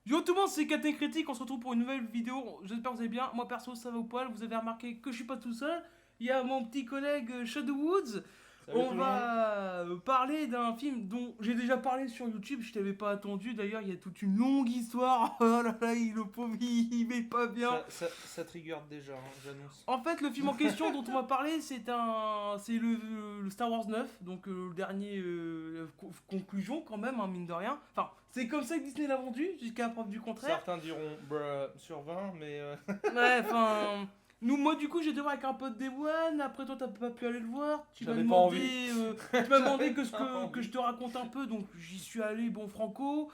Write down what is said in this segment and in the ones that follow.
Yo tout le monde, c'est Captain Critique, on se retrouve pour une nouvelle vidéo, j'espère que vous allez bien, moi perso ça va au poil, vous avez remarqué que je suis pas tout seul, il y a mon petit collègue Shadow Woods, Salut on tout le monde. va parler d'un film dont j'ai déjà parlé sur YouTube, je t'avais pas attendu, d'ailleurs il y a toute une longue histoire, oh là là, le pauvre il met pas bien. Ça trigger déjà, hein, j'annonce. En fait, le film en question dont on va parler, c'est le Star Wars 9, donc le dernier conclusion quand même, hein, mine de rien. Enfin, c'est comme ça que Disney l'a vendu, jusqu'à preuve du contraire. Certains diront bruh sur 20, mais Ouais, enfin. Moi, du coup, j'ai été voir avec un pote Day One. Après, toi, t'as pas pu aller le voir. J'avais pas envie. Tu m'as demandé que, J'avais pas que je envie. te raconte un peu. Donc, j'y suis allé, bon, franco.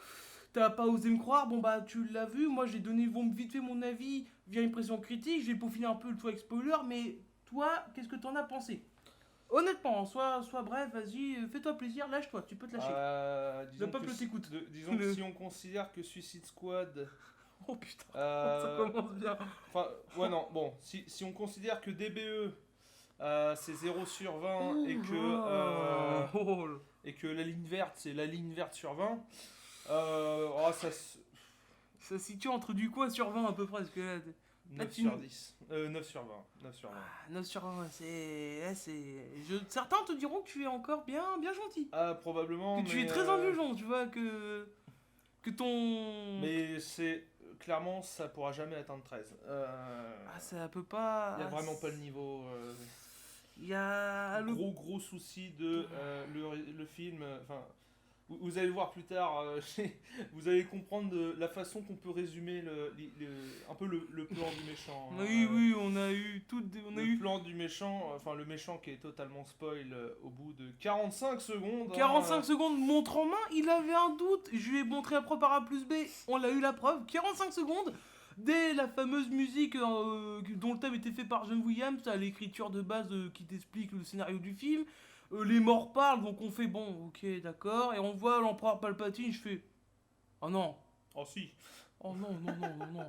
T'as pas osé me croire. Bon, bah, tu l'as vu. Moi, j'ai donné vite fait mon avis via une pression critique. J'ai peaufiné un peu le tout avec spoiler. Mais toi, qu'est-ce que t'en as pensé? Honnêtement, sois bref, vas-y, fais-toi plaisir, lâche-toi, tu peux te lâcher. Le disons peuple t'écoute. disons que si on considère que Suicide Squad, Oh putain, ça euh, commence bien. enfin ouais non bon si on considère que DBE c'est 0 sur 20 Oh. et que la ligne verte c'est la ligne verte sur 20, Ça se situe entre du quoi sur 20 à peu près, parce que là, 9 tu... sur 10. 9 sur 20. 9 sur 20. 9 sur 20, certains te diront que tu es encore bien gentil. Ah, probablement, Que tu mais. es très indulgent, tu vois, que ton... Mais c'est. Clairement, ça pourra jamais atteindre 13. Ah, ça peut pas... Il y a vraiment pas le niveau. Il y a... Gros souci de le film. Enfin, vous allez voir plus tard, vous allez comprendre la façon qu'on peut résumer un peu le plan du méchant. Hein. Oui, on a eu tout... Le plan du méchant, enfin le méchant qui est totalement spoil au bout de 45 secondes. 45 hein. secondes, montre en main, il avait un doute, je lui ai montré à preuve par A plus B, on l'a eu la preuve, 45 secondes, dès la fameuse musique dont le thème était fait par John Williams, à l'écriture de base qui t'explique le scénario du film, les morts parlent, donc on fait bon, ok, d'accord, et on voit l'empereur Palpatine, je fais, oh non, Oh si. oh non, non, non, non, non.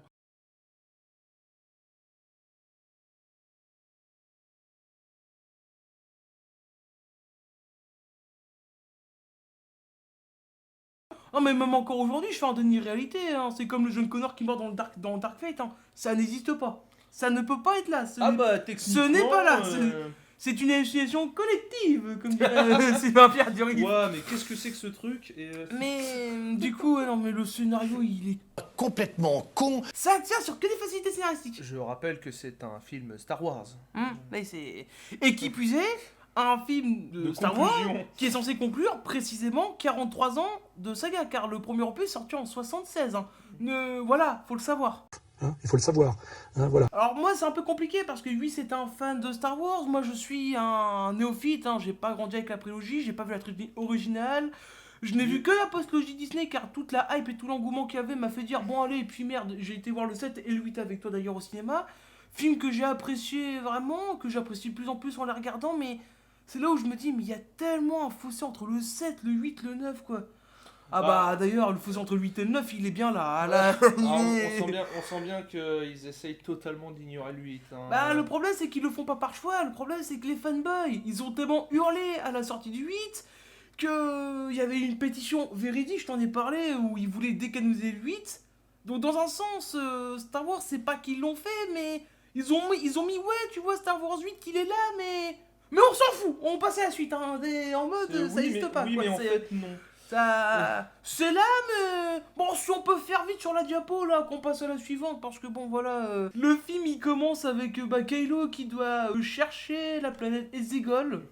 Non mais même encore aujourd'hui, je fais un déni de réalité, hein. C'est comme le jeune Connor qui meurt dans le Dark Fate, hein. Ça n'existe pas. Ça ne peut pas être là. Ah bah Ce n'est pas là. techniquement. C'est une hallucination collective, comme dirait Sylvain Pierre Dury. Ouais, mais qu'est-ce que c'est que ce truc Mais du coup, non mais le scénario, il est complètement con. ça tient sur que des facilités scénaristiques. Je rappelle que c'est un film Star Wars. Mais c'est et qui plus est, un film de Star conclusion. Wars qui est censé conclure précisément 43 ans de saga, car le premier opus est sorti en 76. Hein. Voilà, faut le savoir. Hein, il faut le savoir. Hein, voilà. Alors moi c'est un peu compliqué parce que lui c'est un fan de Star Wars, moi je suis un néophyte, hein. J'ai pas grandi avec la prélogie, j'ai pas vu la trilogie originale, je n'ai vu que la postlogie Disney car toute la hype et tout l'engouement qu'il y avait m'a fait dire bon allez et puis merde, j'ai été voir le 7 et le 8 avec toi d'ailleurs au cinéma, film que j'ai apprécié vraiment, que j'apprécie de plus en plus en les regardant, mais c'est là où je me dis mais il y a tellement un fossé entre le 7, le 8, le 9 quoi. Ah bah d'ailleurs le fossé entre le 8 et le 9 il est bien là, là. On sent bien qu'ils essayent totalement d'ignorer le 8. Hein. Bah le problème c'est qu'ils le font pas par choix, le problème c'est que les fanboys, ils ont tellement hurlé à la sortie du 8 que il y avait une pétition véridique, je t'en ai parlé, où ils voulaient décanoniser le 8. Donc dans un sens, Star Wars c'est pas qu'ils l'ont fait, mais ils ont mis ouais tu vois Star Wars 8 qu'il est là, mais on s'en fout, on passe à la suite, hein, en mode ça Oui, n'existe pas oui, quoi. mais en fait, non. C'est là, mais bon, si on peut faire vite sur la diapo là, qu'on passe à la suivante, parce que bon, voilà, le film il commence avec Kylo qui doit chercher la planète Exegol.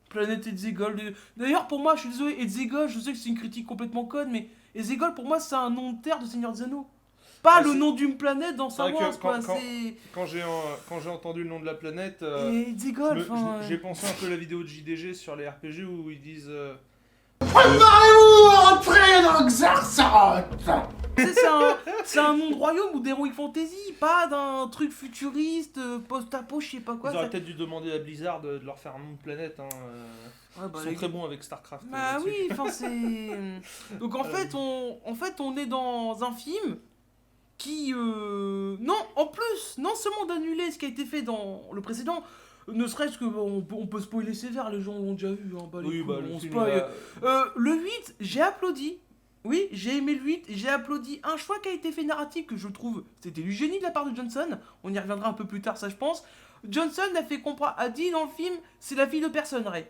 Planète Exegol. D'ailleurs, pour moi, je suis désolé, Exegol, je sais que c'est une critique complètement conne, mais Exegol pour moi c'est un nom de terre de Seigneur des Anneaux. Pas Ah, le c'est- nom d'une planète dans C'est Star vrai que Wars, quoi. C'est. quand j'ai entendu le nom de la planète, Et Exegol, enfin. j'ai pensé un peu à la vidéo de JDG sur les RPG où ils disent. Entrez dans Xarsaroth. Tu sais, c'est un nom de royaume ou d'Heroic Fantasy, pas d'un truc futuriste, post-apo, je sais pas quoi. Ils auraient peut-être dû demander à Blizzard de leur faire un nom de planète. Hein, Ouais, bah, ils sont très bons avec StarCraft. Bah là-dessus. oui, enfin c'est. Donc en fait, on est dans un film qui. Non, en plus, non seulement d'annuler ce qui a été fait dans le précédent, ne serait-ce que on peut spoiler sévère, les gens l'ont déjà vu, hein, bah, les Oui, couilles, bah le on film. spoil. Le 8, j'ai applaudi. Oui, j'ai aimé le 8, j'ai applaudi un choix qui a été fait narratif que je trouve, c'était du génie de la part de Johnson, on y reviendra un peu plus tard ça je pense. Johnson a dit dans le film, c'est la fille de personne, Ray.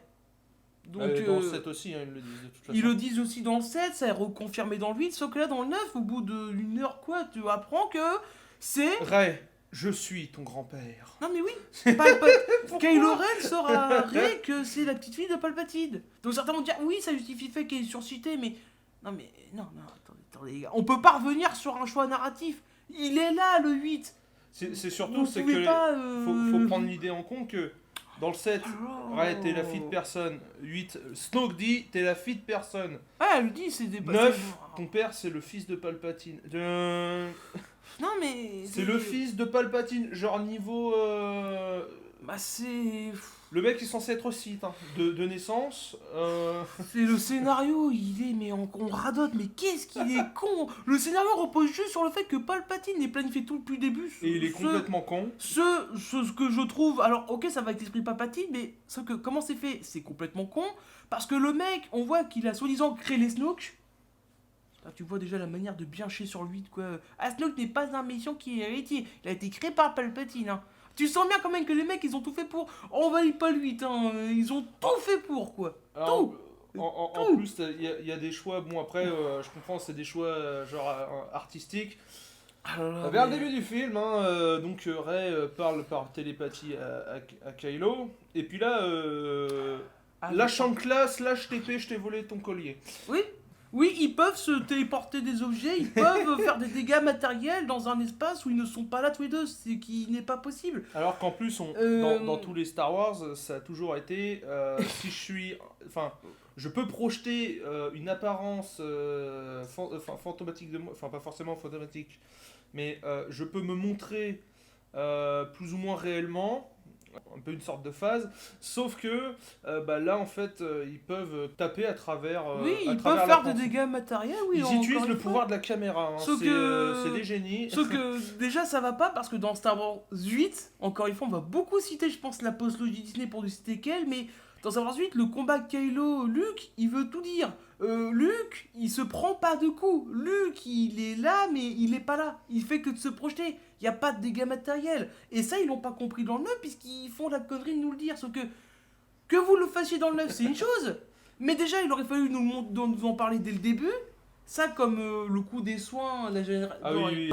Donc, Dans le 7 aussi, hein, ils le disent de toute façon. ils le disent aussi dans le 7, ça est reconfirmé dans le 8, sauf que là dans le 9, au bout d'une heure quoi, tu apprends que c'est... Ray, je suis ton grand-père. Non mais oui, Kylo Ren sera Rey que c'est la petite fille de Palpatine. Donc certains vont dire oui ça justifie le fait qu'elle est surcitée mais... Non, attendez les gars, on peut pas revenir sur un choix narratif. Il est là le 8. C'est surtout Vous c'est pouvez que pas, faut prendre l'idée en compte que dans le 7, Oh. Ray t'es la fille de personne. 8, Snoke dit t'es la fille de personne. Ah, elle lui dit c'est des... 9, ton père c'est le fils de Palpatine. Non mais... C'est le fils de Palpatine, genre niveau... Bah c'est... Le mec est censé être Sith, hein, de naissance. C'est le scénario, il est... Mais on radote, mais qu'est-ce qu'il est con. Le scénario repose juste sur le fait que Palpatine est planifié tout depuis le début. Et il est complètement con. Ce que je trouve... Alors ok ça va avec l'esprit Palpatine, mais ce que comment c'est fait, c'est complètement con. Parce que le mec, on voit qu'il a soi-disant créé les Snoke. Là, tu vois déjà la manière de bien chier sur le 8 quoi. Ah, Snoke n'est pas un méchant qui est héritier. Il a été créé par Palpatine. Hein. Tu sens bien quand même que les mecs ils ont tout fait pour. On valide pas le 8. Hein. Ils ont tout fait pour quoi. Alors, Tout. en plus, il y a des choix. Bon, après, je comprends, c'est des choix genre artistiques. Vers le début du film, hein, donc Rey parle par télépathie à Kylo. Et puis là, lâche en classe, lâche TP, je t'ai volé ton collier. Oui, ils peuvent se téléporter des objets, ils peuvent faire des dégâts matériels dans un espace où ils ne sont pas là tous les deux, ce qui n'est pas possible. Alors qu'en plus, dans tous les Star Wars, ça a toujours été, si je suis... Enfin, je peux projeter une apparence fantomatique de moi, enfin pas forcément fantomatique, mais je peux me montrer plus ou moins réellement, un peu une sorte de phase, sauf que là en fait ils peuvent taper à travers oui, à ils travers peuvent la faire des pensée. dégâts matériels, oui. Ils utilisent encore le une fois. pouvoir de la caméra, hein. C'est des génies. Sauf que déjà ça va pas parce que dans Star Wars 8, encore une fois on va beaucoup citer je pense la postlogie Disney pour ne citer qu'elle, mais dans Star Wars 8 le combat Kylo-Luke il veut tout dire. Luke il se prend pas de coups, Luke il est là mais il est pas là, il fait que de se projeter, il y a pas de dégâts matériels. Et ça ils l'ont pas compris dans le 9 puisqu'ils font la connerie de nous le dire, sauf que vous le fassiez dans le 9 c'est une chose, mais déjà il aurait fallu nous en parler dès le début. Ça, comme le coup des soins, la génération. Ah oui,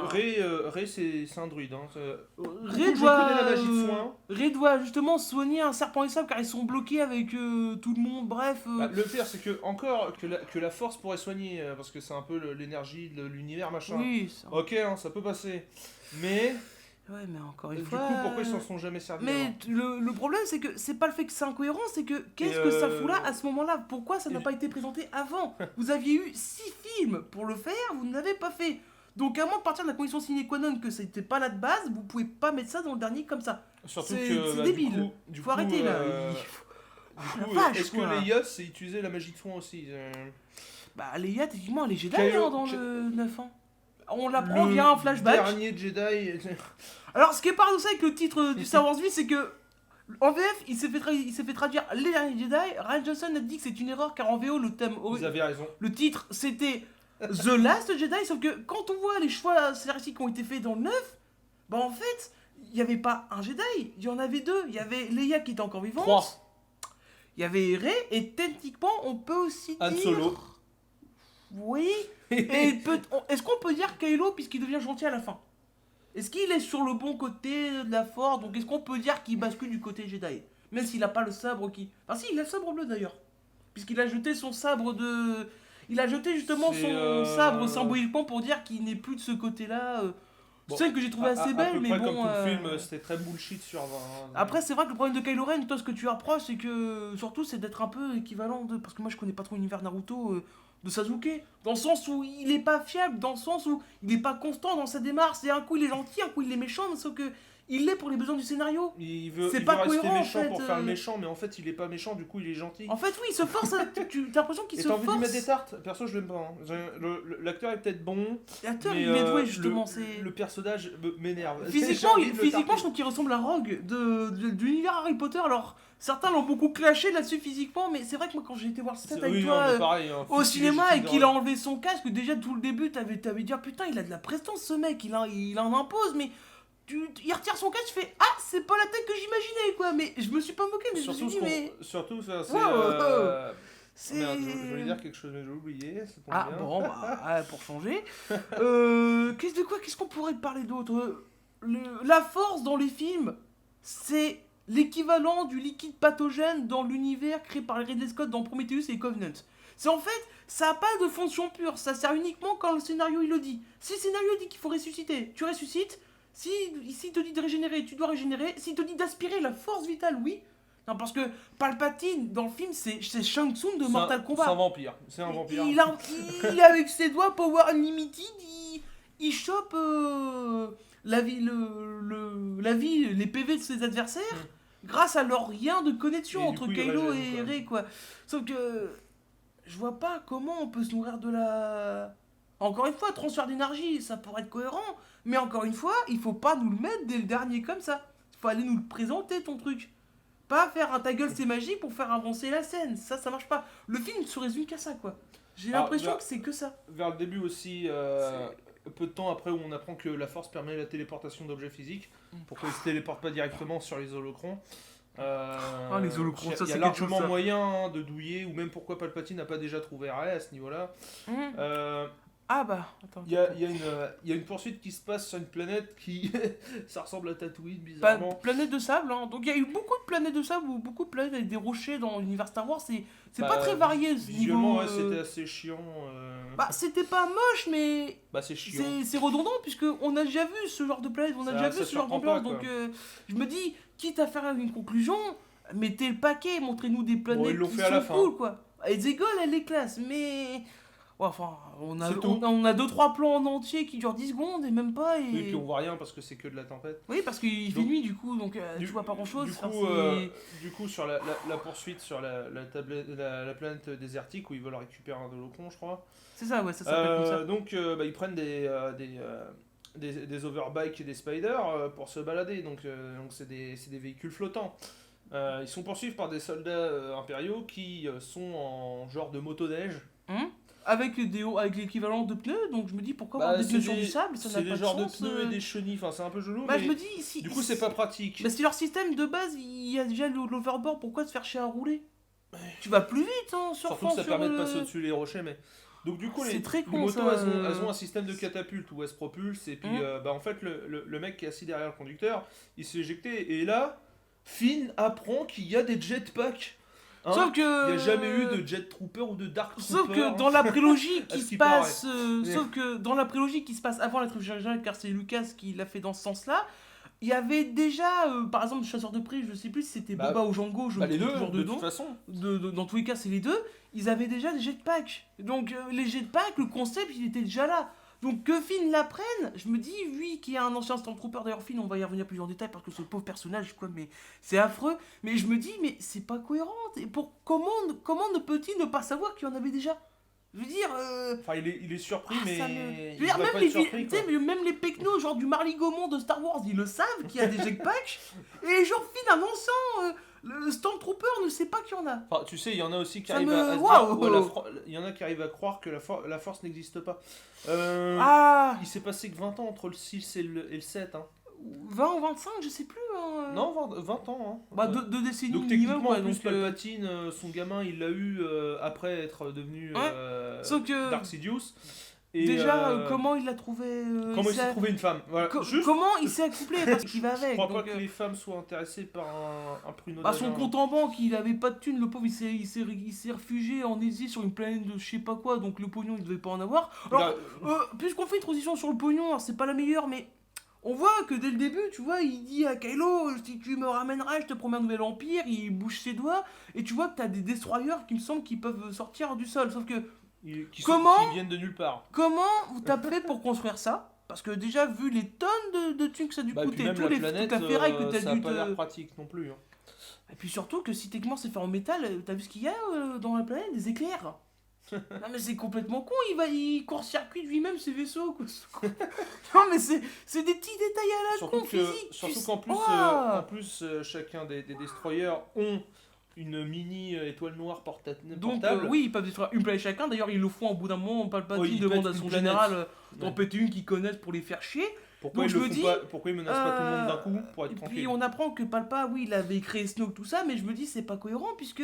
Rey c'est un druide. Hein. Rey Je connais la magie de soin. Rey doit justement soigner un serpent et sable car ils sont bloqués avec tout le monde, bref. Le pire, c'est que encore que la force pourrait soigner, parce que c'est un peu l'énergie de l'univers, machin. Oui, ça... Ok, hein, ça peut passer. Mais. Ouais, mais encore Du une coup, fois. pourquoi ils s'en sont jamais servis Mais le problème, c'est que c'est pas le fait que c'est incohérent, c'est que qu'est-ce que ça fout là à ce moment-là? Pourquoi ça n'a pas été présenté avant? Vous aviez eu 6 films pour le faire, vous ne l'avez pas fait. Donc, à moins de partir de la condition sine qua non que c'était pas là de base, vous pouvez pas mettre ça dans le dernier comme ça. Surtout C'est que débile. Du Faut arrêter là. Du coup, vache, est-ce que quoi. Leia sait utiliser la magie de soin aussi Bah, Leia, techniquement, elle est Jedi Kylo- dans le 9 ans. On l'apprend via un flashback. Dernier Jedi. Alors, ce qui est paradoxal avec le titre du Star Wars 8, c'est que en VF, il s'est fait traduire Les Derniers Jedi. Ryan Johnson a dit que c'est une erreur car en VO, Vous avez raison. le titre c'était The Last Jedi. Sauf que quand on voit les choix scénaristiques qui ont été faits dans le 9, bah en fait, il n'y avait pas un Jedi, il y en avait 2. Il y avait Leia qui était encore vivante. 3. Il y avait Rey et techniquement, on peut aussi Han dire. Solo. Oui. Et est-ce qu'on peut dire Kylo puisqu'il devient gentil à la fin? Est-ce qu'il est sur le bon côté de la force? Donc est-ce qu'on peut dire qu'il bascule du côté Jedi? Même s'il n'a pas le sabre qui... Enfin si, il a le sabre bleu d'ailleurs. Puisqu'il a jeté son sabre de... Il a jeté justement son sabre symboliquement pour dire qu'il n'est plus de ce côté-là. Celle que j'ai trouvé assez belle, mais bon... Comme tout le film, c'était très bullshit sur 20. Hein. Après, c'est vrai que le problème de Kylo Ren, toi, ce que tu reproches, c'est que... Surtout, c'est d'être un peu équivalent de... Parce que moi, je connais pas trop l'univers Naruto... de Sasuke, dans le sens où il est pas fiable, dans le sens où il est pas constant dans sa démarche, c'est un coup il est gentil, un coup il est méchant, sauf que il l'est pour les besoins du scénario. Il veut C'est il pas veut rester cohérent, en méchant fait, pour faire le méchant, mais en fait il est pas méchant, du coup il est gentil. En fait, oui, il se force à... T'as l'impression qu'il Et se t'as envie de lui mettre des force. tartes? Perso, je l'aime pas. Hein. L'acteur est peut-être bon, L'acteur, mais il est doué, justement, le, c'est... le personnage m'énerve. J'ai Physiquement, envie de le physiquement, je tarter. trouve qu'il ressemble à Rogue de l'univers Harry Potter. Alors, certains l'ont beaucoup clashé là-dessus physiquement, mais c'est vrai que moi, quand j'ai été voir le set avec Oui, toi non, mais pareil, hein, au fils cinéma et illégitime qu'il de a enlevé son casque, déjà tout le début, t'avais dit, ah, putain, il a de la prestance ce mec, il en impose, mais il retire son casque, tu fais, ah, c'est pas la tête que j'imaginais, quoi. Mais je me suis pas moqué, mais je me suis dit, mais. Surtout, ça, c'est. Wow, c'est. Merde, je voulais dire quelque chose, mais j'ai oublié. Ça tombe Ah bien. bon, bah, pour changer. Qu'est-ce qu'on pourrait parler d'autre? La force dans les films, c'est l'équivalent du liquide pathogène dans l'univers créé par Ridley Scott dans Prometheus et Covenant. C'est en fait, ça n'a pas de fonction pure, ça sert uniquement quand le scénario il le dit. Si le scénario dit qu'il faut ressusciter, tu ressuscites. S'il te dit de régénérer, tu dois régénérer. S'il te dit d'aspirer la force vitale, oui. Non, parce que Palpatine, dans le film, c'est Shang Tsung de Mortal Kombat. C'est un vampire. C'est un vampire. Il avec ses doigts Power Unlimited, il chope la vie, les PV de ses adversaires grâce à leur lien de connexion Et entre du coup, il Kylo régène, et quoi. Rey, quoi. Sauf que je vois pas comment on peut se nourrir de la... Encore une fois, transfert d'énergie, ça pourrait être cohérent, mais encore une fois, il faut pas nous le mettre dès le dernier comme ça. Il faut aller nous le présenter, ton truc. Pas faire un ta gueule c'est magique pour faire avancer la scène, ça marche pas. Le film se résume qu'à ça, quoi. J'ai l'impression que c'est que ça. Vers le début aussi, peu de temps après où on apprend que la force permet la téléportation d'objets physiques, pourquoi ils se téléportent pas directement sur les holocrons. Les holocrons, ça, il y a c'est largement quelque chose, ça. moyen de douiller, ou même pourquoi Palpatine n'a pas déjà trouvé Rey à ce niveau-là. Ah bah, attends. Il y a une poursuite qui se passe sur une planète qui... ça ressemble à Tatooine, bizarrement. Planète de sable, hein. Donc il y a eu beaucoup de planètes de sable ou beaucoup de planètes avec des rochers dans l'univers Star Wars. C'est pas très varié ce visuellement, niveau. ouais, c'était assez chiant. Bah, c'était pas moche, mais Bah, c'est chiant. c'est redondant, puisque on a déjà vu ce genre de planète, on a déjà vu ce genre d'ambiance. Donc je me dis, quitte à faire une conclusion, mettez le paquet, montrez-nous des planètes ils qui fait à la sont fin. cool, quoi. Et Zegol, elle est classe, mais... Ouais, enfin, on a C'est tout. 2-3 plans en entier qui durent 10 secondes et même pas. Et puis on voit rien parce que c'est que de la tempête. Oui, parce qu'il fait nuit du coup, donc tu vois pas grand chose. Du coup, sur la poursuite sur la planète désertique où ils veulent récupérer un holocron, je crois. C'est ça, ouais, ça s'appelle comme ça. Donc ils prennent des overbikes et des spiders pour se balader. Donc c'est des véhicules flottants. Ils sont poursuivis par des soldats impériaux qui sont en genre de motoneige. Avec l'équivalent de pneus, donc je me dis pourquoi avoir des pneus sur du sable, ça n'a pas de sens. C'est des genres de pneus et des chenilles, enfin c'est un peu gelou, Bah mais je me dis, du coup c'est pas pratique. Bah si leur système de base, il y a déjà l'overboard, pourquoi se faire chier à rouler? Tu vas plus vite, hein, surtout que ça permet de passer au-dessus les rochers, mais... Donc du coup les motos elles ont un système de catapulte où elles se propulsent, et puis en fait le mec qui est assis derrière le conducteur, il s'est éjecté, et là, Finn apprend qu'il y a des jetpacks. Hein, sauf que... Il n'y a jamais eu de Jet Trooper ou de Dark Trooper. Sauf que dans la prélogie qui se passe... paraît. Sauf que dans la prélogie qui se passe avant la trilogie originale, car c'est Lucas qui l'a fait dans ce sens-là, il y avait déjà, par exemple, Chasseur de prix, je sais plus si c'était Boba ou Jango, je me les trompe deux, toujours de dedans. toute façon. Dans tous les cas, c'est les deux. Ils avaient déjà des jetpacks. Donc les jetpacks, le concept, il était déjà là. Donc que Finn l'apprenne, je me dis, lui qui est un ancien Stormtrooper, d'ailleurs Finn, on va y revenir plus en détail parce que ce pauvre personnage, quoi, mais c'est affreux. Mais je me dis, mais c'est pas cohérent. Et comment ne peut-il ne pas savoir qu'il y en avait déjà? Je veux dire... Enfin, il est surpris, mais... Je veux dire, même les pecnos, genre du Marley Gaumont de Star Wars, ils le savent qu'il y a des jetpacks. Et genre Finn, annonçant... le Stormtrooper ne sait pas qu'il y en a. Enfin, tu sais, il y en a aussi qui Ça arrivent me- à se Waouh. dire, il y en a qui arrivent à croire que la force n'existe pas. Ah, Il s'est passé que 20 ans entre le 6 et le 7. Hein. 20 ou 25, je sais plus. Hein. Non, 20 ans. Hein. Bah, deux décennies Donc minimum, techniquement, ouais, en plus, donc, Palpatine, son gamin, il l'a eu après être devenu Sauf que... Dark Sidious. Et, Déjà, comment il l'a trouvé comment il s'est trouvé une femme, voilà. Juste, comment il s'est accouplé parce qu'il va je avec. crois pas donc, que les femmes soient intéressées par un pruneau bah, son d'agent. compte en banque, il avait pas de thunes, le pauvre, il s'est réfugié en exil sur une planète de je sais pas quoi, donc le pognon, il devait pas en avoir. Alors, puisqu'on fait une transition sur le pognon, alors, c'est pas la meilleure, mais on voit que dès le début, tu vois, il dit à Kylo, si tu me ramèneras, je te promets un nouvel empire, il bouge ses doigts, et tu vois que t'as des destroyers qui me semblent qui peuvent sortir du sol, sauf que qui Comment viennent de nulle part. comment t'as fait pour construire ça? Parce que déjà, vu les tonnes de thunes que ça a dû Bah, et puis coûter, même tous la les, planète, toute la ferraille que t'as ça a dû pas l'air te... pratique non plus. Hein. Et puis surtout que si techniquement c'est fait en métal, t'as vu ce qu'il y a dans la planète? Des éclairs. Non mais c'est complètement con, il court-circuite lui-même ses vaisseaux. Quoi. Non mais c'est des petits détails à la Surtout con que, physique. surtout qu'en plus, Ouah. chacun des destroyers ont une mini étoile noire Donc portable. oui, ils peuvent détruire une planète chacun. D'ailleurs, ils le font au bout d'un moment. Palpatine Oui, ils demande pètent à son une planète. général d'en Ouais. péter une qu'ils connaissent pour les faire chier. Pourquoi Donc ils je le me font dis, pas, pourquoi ils menacent pas tout le monde d'un coup pour Et être puis tranquille. on apprend que Palpa, oui, il avait créé Snoke, tout ça, mais je me dis c'est pas cohérent puisque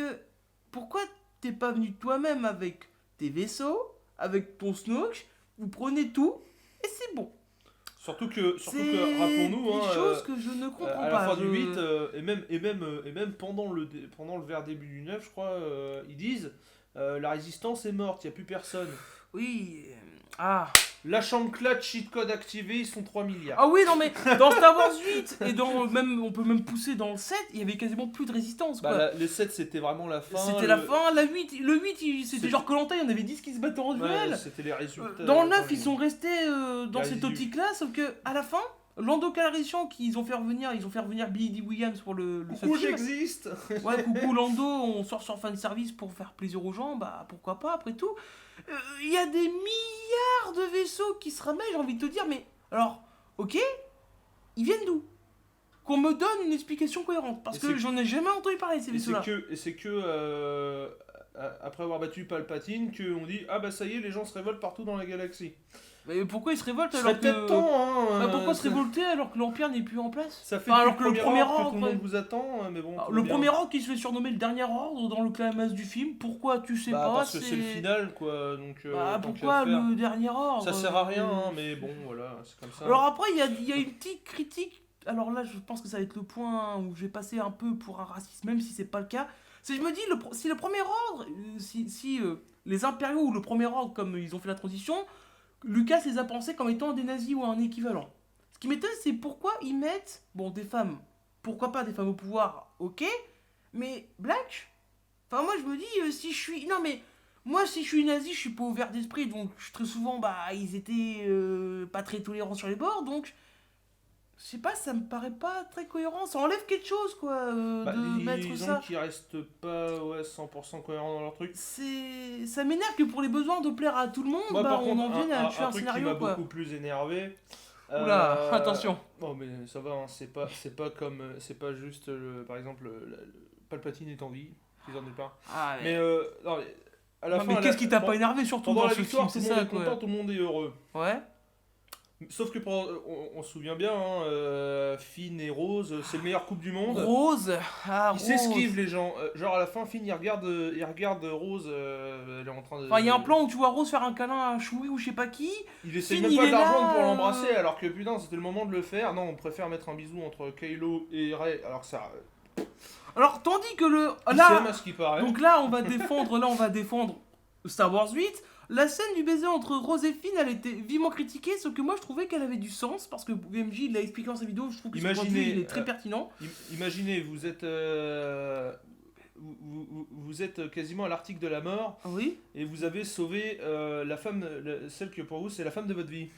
pourquoi t'es pas venu toi-même avec tes vaisseaux, avec ton Snoke, vous prenez tout et c'est bon. Surtout que C'est rappelons-nous, des hein, choses que je ne comprends à pas. la fin du je- 8, et même pendant le vers début du 9, je crois, ils disent la résistance est morte, il n'y a plus personne. Oui. Ah. La chanclade cheat code activé, ils sont 3 milliards. Ah oui, non mais dans Star Wars 8 et on peut même pousser dans le 7, il y avait quasiment plus de résistance quoi. Le 7 c'était vraiment la fin. C'était la fin, le 8 c'était C'était- genre Koh-Lanta, il y en avait 10 qui se battaient en duel. Ouais, c'était les résultats. Dans le 9, ils sont restés dans Les cette résidus. optique-là, sauf que à la fin, Lando Calrissian qu'ils ont fait revenir, ils ont fait revenir Billy Dee Williams pour le Coucou, film. j'existe. Ouais, coucou Lando, on sort sur fan service pour faire plaisir aux gens, bah pourquoi pas après tout. Il y a des milliards de vaisseaux qui se ramènent, j'ai envie de te dire, mais alors, ok, ils viennent d'où? Qu'on me donne une explication cohérente, parce Et que c'est- j'en ai jamais entendu parler de ces Et c'est vaisseaux-là. que après avoir battu Palpatine, qu'on dit ah bah ça y est, les gens se révoltent partout dans la galaxie. Mais pourquoi ils se révoltent Ce alors serait peut-être que... temps, hein. Bah, pourquoi se ça- révolter alors que l'Empire n'est plus en place? Ça fait Enfin, depuis alors que le premier ordre que ordre, tout le monde vous attend, mais bon. Alors, tout le va bien. premier ordre qui se fait surnommer le dernier ordre dans le climax du film, pourquoi tu sais Bah, pas? parce que c'est le final, quoi. Donc, Bah, tant pourquoi qu'à faire. le dernier ordre? Ça sert à rien, hein, mais bon, voilà, c'est comme ça. Alors après, il y a une petite critique. Alors là, je pense que ça va être le point où je vais passer un peu pour un raciste, même si c'est pas le cas. Si je me dis, si le premier ordre, si les impériaux ou le premier ordre, comme ils ont fait la transition, Lucas les a pensés comme étant des nazis ou un équivalent. Ce qui m'étonne, c'est pourquoi ils mettent, bon, des femmes, pourquoi pas des femmes au pouvoir, ok, mais black. Enfin, moi, je me dis, si je suis... Non, mais moi, si je suis nazi, je suis pas ouvert d'esprit, donc très souvent, bah, ils étaient pas très tolérants sur les bords, donc... Je sais pas, ça me paraît pas très cohérent, ça enlève quelque chose, quoi, de mettre disons ça. qu'ils restent pas 100% cohérents dans leur truc. Ça m'énerve que pour les besoins de plaire à tout le monde, Moi, bah, par on en contre, vienne à tuer un truc qui scénario, m'a quoi. beaucoup plus énervé. Oula, attention. Bon, mais ça va, hein, c'est pas comme. C'est pas juste, par exemple, Palpatine est en vie, ils en ont pas. Ah, Mais, non, mais à la non, fin. mais à qu'est-ce la- qui t'a pen- pas énervé, surtout Pendant dans la ce victoire, film, tout c'est le monde ça, est content, quoi. tout le monde est heureux. Ouais. Sauf que on se souvient bien, hein, Finn et Rose, c'est le meilleur couple du monde. Rose. Ah, Ils Rose. s'esquivent les gens. Genre à la fin, Finn il regarde Rose, elle est en train de. Enfin, il y a un plan où tu vois Rose faire un câlin à Chewie ou je sais pas qui. Il essaie Finn, même il pas est de la là, rejoindre pour l'embrasser, alors que putain, c'était le moment de le faire. Non, on préfère mettre un bisou entre Kylo et Rey, alors que ça. Alors, tandis que le... Ils Là, s'aiment à ce qui paraît. donc là, on va défendre Star Wars 8. La scène du baiser entre Rose et Finn, elle était vivement critiquée, sauf que moi je trouvais qu'elle avait du sens, parce que VMJ il l'a expliqué dans sa vidéo, je trouve que son point de vue, il est très pertinent. Imaginez, vous êtes. Vous êtes quasiment à l'article de la mort Oui. et vous avez sauvé la femme, celle que pour vous c'est la femme de votre vie.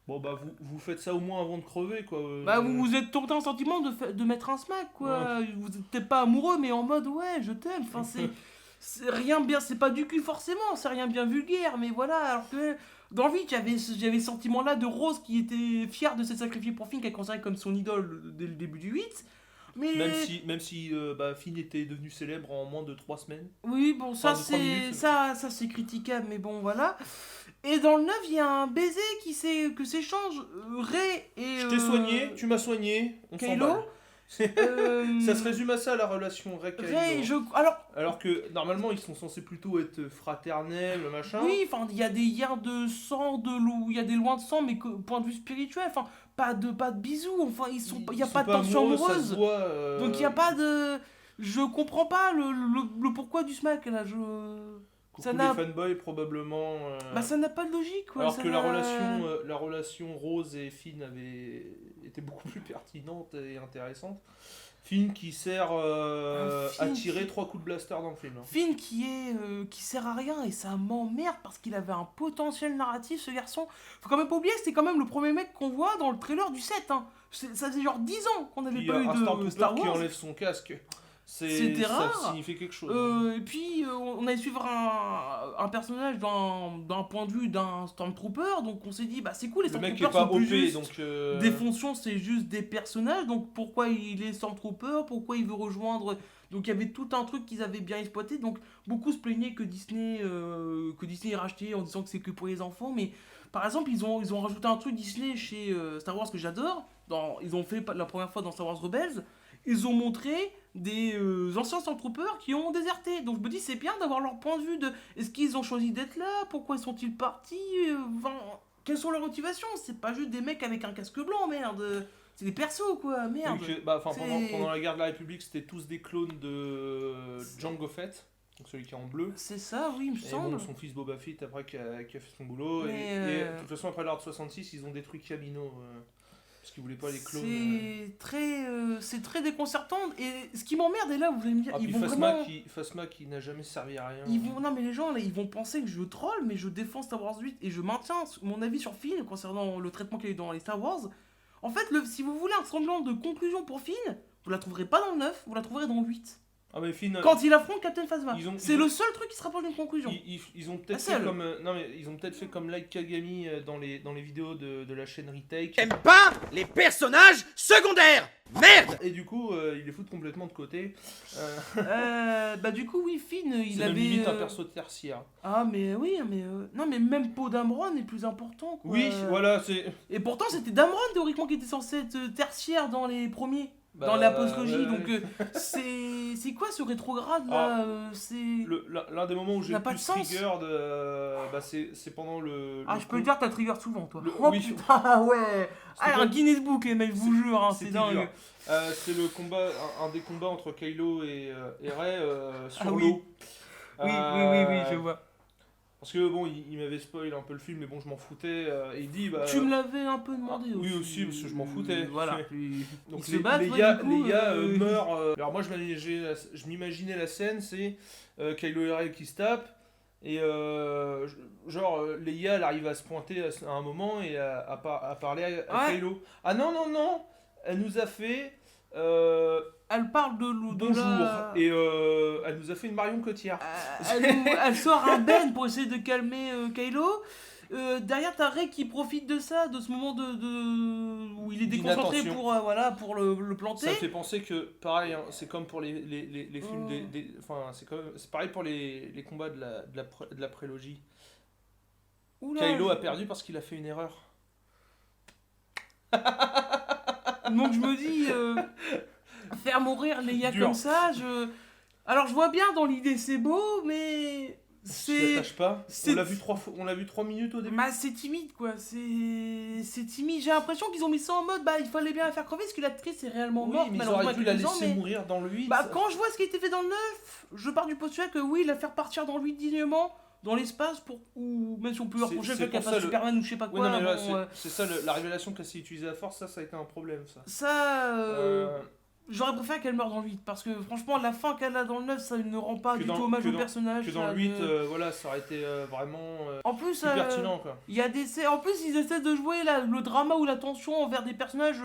Bon bah vous faites ça au moins avant de crever quoi. Bah vous êtes tenté un sentiment de mettre un smack quoi. Vous êtes pas amoureux mais en mode ouais je t'aime. Enfin c'est rien bien, c'est pas du cul forcément, c'est rien bien vulgaire mais voilà. Alors que dans le vide j'avais ce sentiment là de Rose qui était fière de s'être sacrifiée pour Finn qu'elle considérait comme son idole dès le début du 8. Mais... Même si Finn était devenu célèbre en moins de 3 semaines. Oui, bon, ça Enfin, de 3 c'est minutes. ça c'est critiquable, mais bon, voilà. Et dans le 9, il y a un baiser que s'échangent Rey et... Je t'ai soigné, tu m'as soigné, on Kylo. s'emballe. euh, Ça se résume à ça la relation Rey, Rey-Kylo. alors, que normalement ils sont censés plutôt être fraternels, machin. oui, enfin, il y a des liens de sang, il y a des lois de sang, mais point de vue spirituel, enfin, pas de bisous, enfin, il y a sont pas de tension amoureux, ça se amoureuse. voit, Donc il y a pas de... Je comprends pas le pourquoi du smack, là, coucou ça les n'a- fanboys probablement. Bah ça n'a pas de logique, quoi. Alors ça que n'a- la relation Rose et Finn était beaucoup plus pertinente et intéressante. Film qui sert à film tirer 3 coups de blaster dans le film. Hein. Film qui sert à rien et ça m'emmerde parce qu'il avait un potentiel narratif ce garçon. Faut quand même pas oublier que c'était quand même le premier mec qu'on voit dans le trailer du 7. Hein. Ça faisait genre 10 ans qu'on n'avait Puis pas eu un de Stormtrooper Star qui Wars. enlève son casque. C'était Ça rare. signifie quelque chose. Hein. Et puis on allait suivre un personnage d'un point de vue d'un Stormtrooper, donc on s'est dit bah c'est cool les Le mec Stormtroopers est pas sont plus OP, juste donc... des fonctions, c'est juste des personnages, donc pourquoi il est Stormtrooper, pourquoi il veut rejoindre... Donc il y avait tout un truc qu'ils avaient bien exploité, donc beaucoup se plaignaient que Disney ait racheté en disant que c'est que pour les enfants, mais par exemple ils ont rajouté un truc Disney chez Star Wars que j'adore, ils ont fait la première fois dans Star Wars Rebels, ils ont montré des anciens Stormtroopers qui ont déserté, donc je me dis c'est bien d'avoir leur point de vue de est-ce qu'ils ont choisi d'être là, pourquoi sont-ils partis, enfin, quelles sont leurs motivations, c'est pas juste des mecs avec un casque blanc, merde. C'est des persos quoi, merde. Pendant la guerre de la République, c'était tous des clones de Jango Fett, donc celui qui est en bleu. C'est ça, oui, il me Et semble. bon, son fils Boba Fett après qui a fait son boulot. Mais, Et de toute façon, après l'ordre 66, ils ont détruit Kamino. Parce qu'ils voulaient pas les clones. C'est très déconcertant. Et ce qui m'emmerde, et là, vous allez me dire, Ah, ils puis vont Phasma, vraiment... Phasma qui n'a jamais servi à rien. Non, mais les gens, là, ils vont penser que je troll, mais je défends Star Wars 8 et je maintiens mon avis sur Finn concernant le traitement qu'il y a eu dans les Star Wars. En fait, si vous voulez un semblant de conclusion pour Finn, vous la trouverez pas dans le 9, vous la trouverez dans le 8. Ah, mais Finn. Quand il affronte Captain Phasma. C'est le ont- seul truc qui se rapproche d'une conclusion. Ils ont peut-être La fait seule. comme non mais ils ont peut-être fait comme Like Kagami dans les vidéos de la chaîne Retake. J'aime pas les personnages secondaires. Merde. Et du coup il les fout complètement de côté. Bah du coup oui, Finn, il C'est avait... même limite un perso tertiaire. Ah mais oui, mais... Non mais même Poe Dameron est plus important quoi. Oui, voilà, c'est Et pourtant c'était Dameron théoriquement qui était censé être tertiaire dans les premiers. Dans la postlogie, ouais, donc ouais. C'est quoi ce rétrograde là c'est... L'un des moments où j'ai n'a le pas de plus sens. triggered, c'est pendant le. Ah, je peux le dire, t'as trigger souvent, toi. Le- Oh oui. putain, ouais. C'était Ah, pas- un Guinness Book, les mecs, je vous jure, hein, c'est C'était dingue. dur. C'est le combat, un des combats entre Kylo et Rey sur Ah oui. l'eau. Oui, je vois. Parce que bon, il m'avait spoil un peu le film, mais bon, je m'en foutais. Et il dit, bah. Tu me l'avais un peu demandé oui, aussi, parce que je m'en foutais. Voilà. Donc Ils se battent, ouais, du coup, les gars meurent. Alors moi, je m'imaginais la scène, c'est Kylo et Rey qui se tapent. Et Leia, elle arrive à se pointer à un moment et à parler à Ouais. Kylo. Ah non, non, non. Elle nous a fait Elle parle de l'eau. bonjour. Et elle nous a fait une Marion Cotillard. Elle sort un Ben pour essayer de calmer Kylo. Derrière, t'as Rey qui profite de ça, de ce moment où il est déconcentré D'inattention. pour le planter. Ça me fait penser que, pareil, hein, c'est comme pour les films enfin, c'est pareil pour les combats de la prélogie. Oula. Kylo a perdu parce qu'il a fait une erreur. Donc je me dis, faire mourir Leia Dur. comme ça, Alors je vois bien dans l'idée c'est beau, mais Tu c'est... t'attaches pas. c'est- On l'a vu 3 minutes au début. Bah, c'est timide quoi, c'est timide. J'ai l'impression qu'ils ont mis ça en mode, bah il fallait bien la faire crever parce que l'actrice est réellement Oui, morte, mais ils malheureusement auraient dû il y a la quelques ans, laisser mais... mourir dans le 8. Bah quand je vois ce qui a été fait dans le 9, je pars du postulat que oui, la faire partir dans le 8 dignement, dans l'espace, ou même si on peut C'est- reprocher c'est le fait qu'elle pour fasse ça, Superman ou je sais pas Ouais, quoi, non, mais là, bon, c'est ça, la révélation qu'elle s'est utilisée à force, ça a été un problème, ça. ça... Euh, J'aurais préféré qu'elle meure dans le 8 parce que franchement la fin qu'elle a dans le 9 ça ne rend pas Que du dans- tout hommage que au dans- personnage. que dans ça le 8, ne- voilà, ça aurait été vraiment En plus, plus pertinent, quoi. il y a en plus ils essaient de jouer le drama ou la tension envers des personnages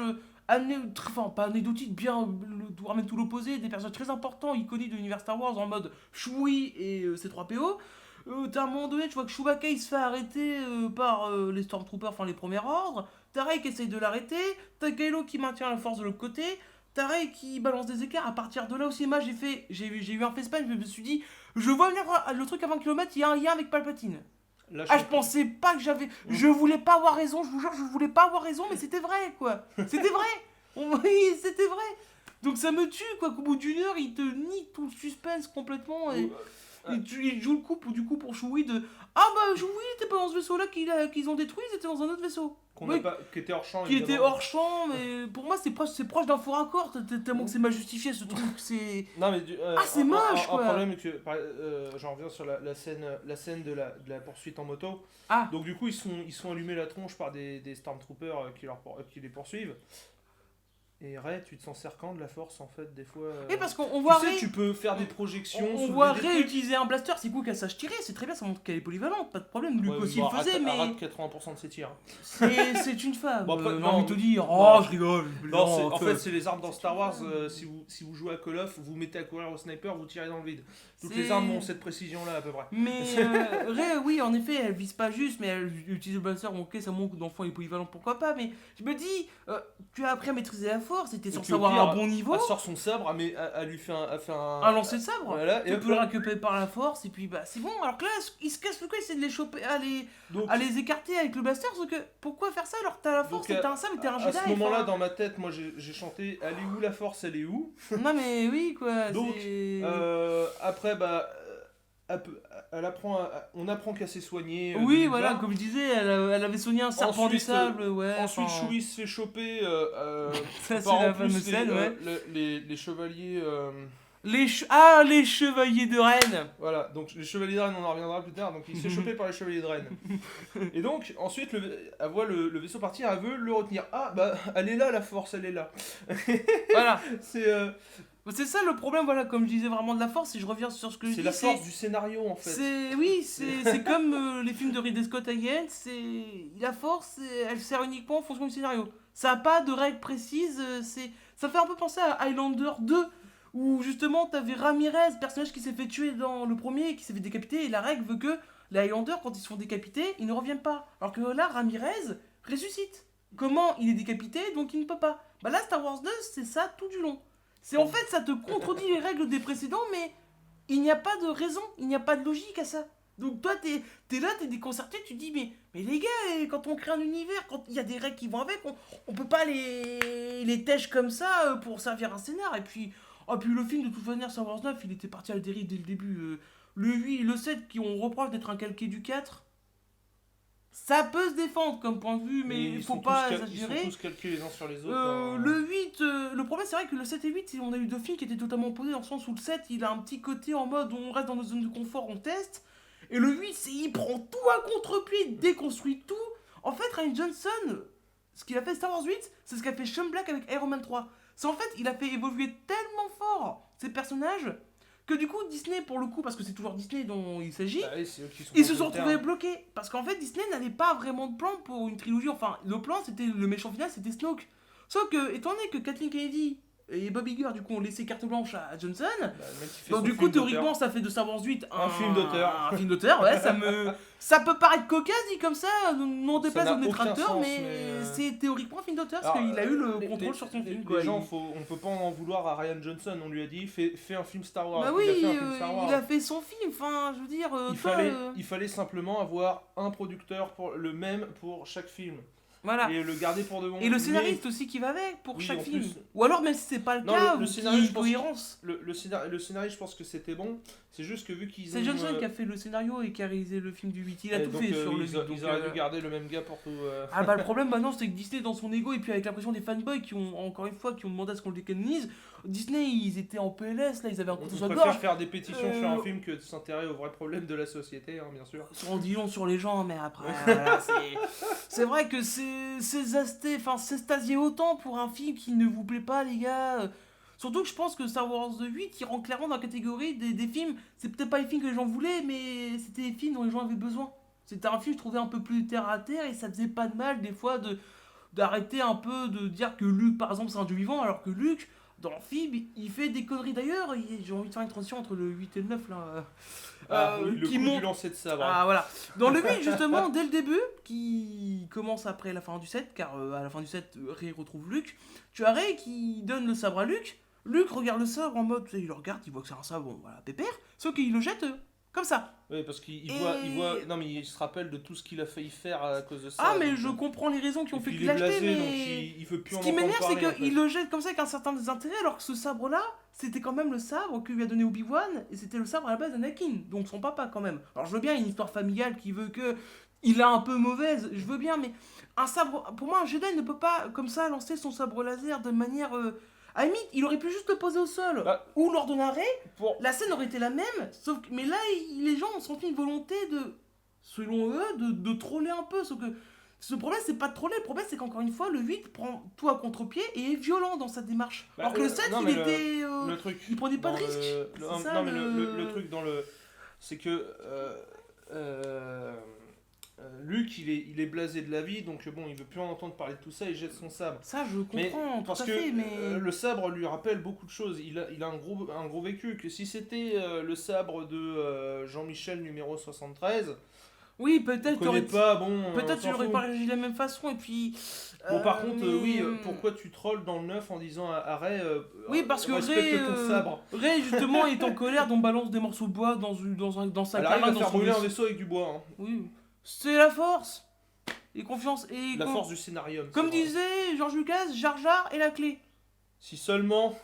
enfin pas anecdotiques, bien voire même tout l'opposé, des personnages très importants, iconiques de l'univers Star Wars en mode Chewie et C3PO. T'as un moment donné, tu vois que Chewbacca il se fait arrêter par les Stormtroopers, enfin les premiers ordres. T'as Rey qui essaye de l'arrêter. T'as Kylo qui maintient la force de l'autre côté. T'as Rey qui balance des écarts. À partir de là, au cinéma, j'ai eu un facepalm. Je me suis dit, je vois venir le truc à 20 km, il y a un lien avec Palpatine. Là, Ah, je pensais pas que j'avais. Je voulais pas avoir raison, je vous jure, je voulais pas avoir raison, mais c'était vrai, quoi. C'était vrai. Oui, c'était vrai. Donc ça me tue, quoi, qu'au bout d'une heure, il te nie tout le suspense complètement. Et il joue le coup, du coup, pour Chewie de. Ah bah, Chewie, t'es pas dans ce vaisseau-là qu'ils ont détruit, ils étaient dans un autre vaisseau. Oui, qui était hors champ, qui était évidemment. hors champ, mais pour moi, c'est proche d'un faux raccord, tellement que c'est mal justifié ce truc. C'est. Non, mais c'est moche, quoi. Un problème est que j'en reviens sur la scène de la poursuite en moto. Ah. Donc du coup ils sont allumés la tronche par des Stormtroopers qui les poursuivent. Et Ray, tu te sens sers quand de la force en fait, des fois. Et parce qu'on voit tu sais, Rey, tu peux faire des projections. on soulever voit des Rey trucs. utiliser un blaster, c'est cool qu'elle sache tirer, c'est très bien, ça montre qu'elle est polyvalente, pas de problème. Luke aussi le faisait, mais Rate 80% de ses tirs. c'est une femme. Bon, après, j'ai non, envie de te dire, non. je rigole. Non, Non, en feu. fait, c'est les armes dans Star Wars. Si vous jouez à Call of, vous mettez à courir au sniper, vous tirez dans le vide. Toutes C'est- les armes ont cette précision-là à peu près. Mais Rey, oui, en effet, elle vise pas juste, mais elle utilise le blaster. Bon, ok, ça montre que l'enfant est polyvalent, pourquoi pas. Mais je me dis, tu as appris à maîtriser la force, et t'es Et censé puis, au avoir pire, un bon niveau. Elle sort son sabre, elle lui fait un. Un lancer de sabre. Voilà, et Tu hop peux le là. récupérer par la force, et puis bah c'est bon. Alors que là, il se casse le cou, il essaie de les choper, Donc, à les écarter avec le blaster. Sauf que pourquoi faire ça alors que t'as la force Donc, et t'as un sabre et t'es un à Jedi. ce moment-là, enfin. dans ma tête, moi j'ai chanté elle est où la force, elle est où. Non, mais oui, quoi. Donc, c'est- après, bah. On apprend qu'à s'est soigné. Oui, voilà, comme je disais, elle avait soigné un serpent du Ensuite, sable, ouais. Ensuite, enfin, Chewie se fait choper. ça, c'est par en la plus, fameuse scène, ouais. les chevaliers. Les chevaliers de Rennes. Voilà, donc les chevaliers de Rennes, on en reviendra plus tard. Donc il se fait choper par les chevaliers de Rennes. Et donc, ensuite, elle voit le vaisseau partir, elle veut le retenir. Ah, bah, elle est là, la force, elle est là. Voilà. C'est C'est ça le problème, voilà, comme je disais vraiment de la force, et je reviens sur ce que je dis. la force du scénario, en fait. C'est comme les films de Ridley Scott again, la force, elle sert uniquement en fonction du scénario. Ça n'a pas de règles précises, ça fait un peu penser à Highlander 2, où justement t'avais Ramirez, personnage qui s'est fait tuer dans le premier, et qui s'est fait décapiter, et la règle veut que les Highlanders, quand ils se font décapiter, ils ne reviennent pas. Alors que là, Ramirez ressuscite. Comment il est décapité, donc il ne peut pas. Bah là, Star Wars 2, c'est ça tout du long. C'est en fait, ça te contredit les règles des précédents, mais il n'y a pas de raison, il n'y a pas de logique à ça. Donc toi, t'es là, t'es déconcerté, tu te dis, mais les gars, quand on crée un univers, quand il y a des règles qui vont avec, on peut pas les tèches comme ça pour servir un scénar. Et puis le film, de toute manière, Star Wars 9, il était parti à la dérive dès le début. Le 8 et le 7, qui ont reproche d'être un calqué du 4, ça peut se défendre comme point de vue, mais il faut pas exagérer. Ils sont tous calqués les uns sur les autres. Le 8, le problème c'est vrai que le 7 et 8, on a eu deux films qui étaient totalement opposés dans le sens où le 7 il a un petit côté en mode on reste dans nos zones de confort, on teste. Et le 8, il prend tout à contre-pied, il déconstruit tout. En fait, Rian Johnson, ce qu'il a fait Star Wars 8, c'est ce qu'a fait Sean Black avec Iron Man 3. C'est en fait, il a fait évoluer tellement fort ces personnages que du coup Disney, pour le coup, parce que c'est toujours Disney dont il s'agit, Bah oui, c'est eux qui sont ils se sont propriétaires. retrouvés bloqués. Parce qu'en fait, Disney n'avait pas vraiment de plan pour une trilogie. Enfin, le plan, c'était le méchant final, c'était Snoke. Sauf que, étant donné que Kathleen Kennedy et Bob Iger, du coup, ont laissé carte blanche à Johnson, Bah, le mec qui fait donc son du coup, film d'auteur. théoriquement, ça fait de Star Wars 8 Un film d'auteur. Un film d'auteur, ouais, ça peut paraître cocasse dit comme ça, non déplace n'a au aucun détracteur, sens, mais mais, c'est théoriquement un film d'auteur parce Alors, qu'il a eu le les- contrôle sur son les- film. Les quoi. gens, on peut pas en vouloir à Rian Johnson. On lui a dit fais un film Star Wars. Bah oui, Il a fait un film Star Wars. il a fait son film, enfin, je veux dire, Il fallait simplement avoir un producteur le même pour chaque film voilà. et le garder pour de bon. Et le scénariste aussi qui va avec pour Oui, chaque en film. plus. Ou alors même si c'est pas le Non, cas, le ou scénario, qu'il y ait je une pense cohérence. Le scénario, je pense que c'était bon. C'est juste que vu qu'ils C'est ont, Johnson qui a fait le scénario et qui a réalisé le film du 8. Il a tout donc, fait sur oui, le 8. ils donc, auraient dû garder le même gars pour tout. Ah bah le problème maintenant c'est que Disney dans son ego et puis avec la pression des fanboys qui ont encore une fois qui ont demandé à ce qu'on le décanonise, Disney ils étaient en PLS là, ils avaient un On couteau sur la préfère gorge. faire des pétitions sur un Euh, film que de s'intéresser aux vrais problèmes de la société, hein, bien sûr. On dit long sur les gens mais après voilà, c'est vrai que s'extasier autant pour un film qui ne vous plaît pas les gars. Surtout que je pense que Star Wars 8 il rentre clairement dans la catégorie des films, c'est peut-être pas les films que les gens voulaient mais c'était les films dont les gens avaient besoin. C'était un film je trouvais un peu plus terre à terre et ça faisait pas de mal des fois d'arrêter un peu de dire que Luke par exemple c'est un dieu vivant alors que Luke dans le film il fait des conneries d'ailleurs. J'ai envie de faire une transition entre le 8 et le 9 là. Oui, le qui coup monte- du lancer de sabre. Ah voilà. Dans le 8 justement dès le début qui commence après la fin du 7 car à la fin du 7 Rey retrouve Luke. Tu as Rey qui donne le sabre à Luke. Luke regarde le sabre en mode, tu sais, il le regarde, il voit que c'est un sabre, bon voilà, pépère, sauf qu'il le jette comme ça. Oui, parce qu'il Et- voit. Non, mais il se rappelle de tout ce qu'il a failli faire à cause de ça. Ah mais donc, je comprends les raisons qui ont et fait puis qu'il il est l'a acheté, blasé, mais... donc il veut plus Ce en qui entendre m'énerve, c'est parler, en qu'il fait. le jette comme ça avec un certain désintérêt, alors que ce sabre-là, c'était quand même le sabre que lui a donné Obi-Wan, et c'était le sabre à la base d'Anakin, donc son papa quand même. Alors je veux bien une histoire familiale qui veut que il a un peu mauvaise, je veux bien, mais un sabre, pour moi un Jedi ne peut pas comme ça lancer son sabre laser de manière... À la limite, il aurait pu juste le poser au sol, Bah, ou lors d'un arrêt, pour- la scène aurait été la même, sauf que, mais là, les gens ont senti une volonté de, selon eux, de troller un peu, sauf que Ce problème, c'est pas de troller, le problème, c'est qu'encore une fois, le 8 prend tout à contre-pied et est violent dans sa démarche. Bah, Alors que le 7, non, il mais était. le truc. Il prenait pas de dans le- risque. le- C'est ça, non, mais le truc dans le. C'est que. Luke, il est blasé de la vie, donc bon, il veut plus en entendre parler de tout ça, il jette son sabre. Ça, je comprends, tout Parce à que fait, mais. le sabre lui rappelle beaucoup de choses. Il a un gros vécu. Que si c'était le sabre de Jean-Michel numéro 73, Oui, on peut-être connaît pas, bon. Peut-être on tu s'en l'aurais fout. pas réagi de la même façon, et puis. Bon, par contre, mais- oui, pourquoi tu trolls dans le 9 en disant à Ray Oui, parce que respecte Ray, ton sabre. Ray, justement, est en colère, donc balance des morceaux de bois dans sa Elle arrive cabane, à dans faire son brûler un vaisseau. vaisseau avec du bois. Hein. Oui, c'est la force. Et confiance. Et La force du scénarium. Comme c'est vrai. disait George Lucas, Jar Jar est la clé. Si seulement.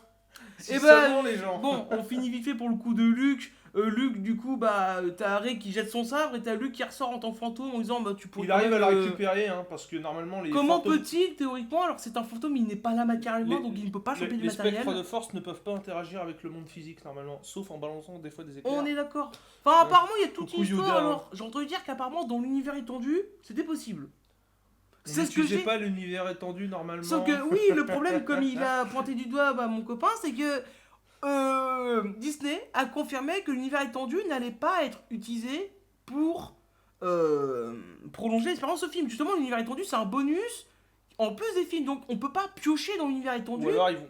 Si Eh ben, seulement les gens. Bon, on finit vite fait pour le coup de Luke. Luke, du coup, bah, t'as Ray qui jette son sabre et t'as Luke qui ressort en tant que fantôme en disant, bah, tu pourrais. Il arrive quand à la même, récupérer, hein, parce que normalement les. Comment fantômes- peut-il, théoriquement, alors que c'est un fantôme, il n'est pas là matériellement, Les- donc il ne peut pas choper du Les matériel. spectres de force ne peuvent pas interagir avec le monde physique normalement, sauf en balançant des fois des éclairs. On est d'accord. Enfin, apparemment, il y a toute Coucou une histoire. Yoda. Alors, j'ai entendu dire qu'apparemment, dans l'univers étendu, c'était possible. On C'est ce que n'utilisait j'ai. pas l'univers étendu normalement. Sauf que, oui, le problème, comme il a pointé du doigt bah, mon copain, c'est que Disney a confirmé que l'univers étendu n'allait pas être utilisé pour prolonger l'expérience au film. Justement, l'univers étendu, c'est un bonus en plus des films. Donc, on peut pas piocher dans l'univers étendu Ou alors ils vont.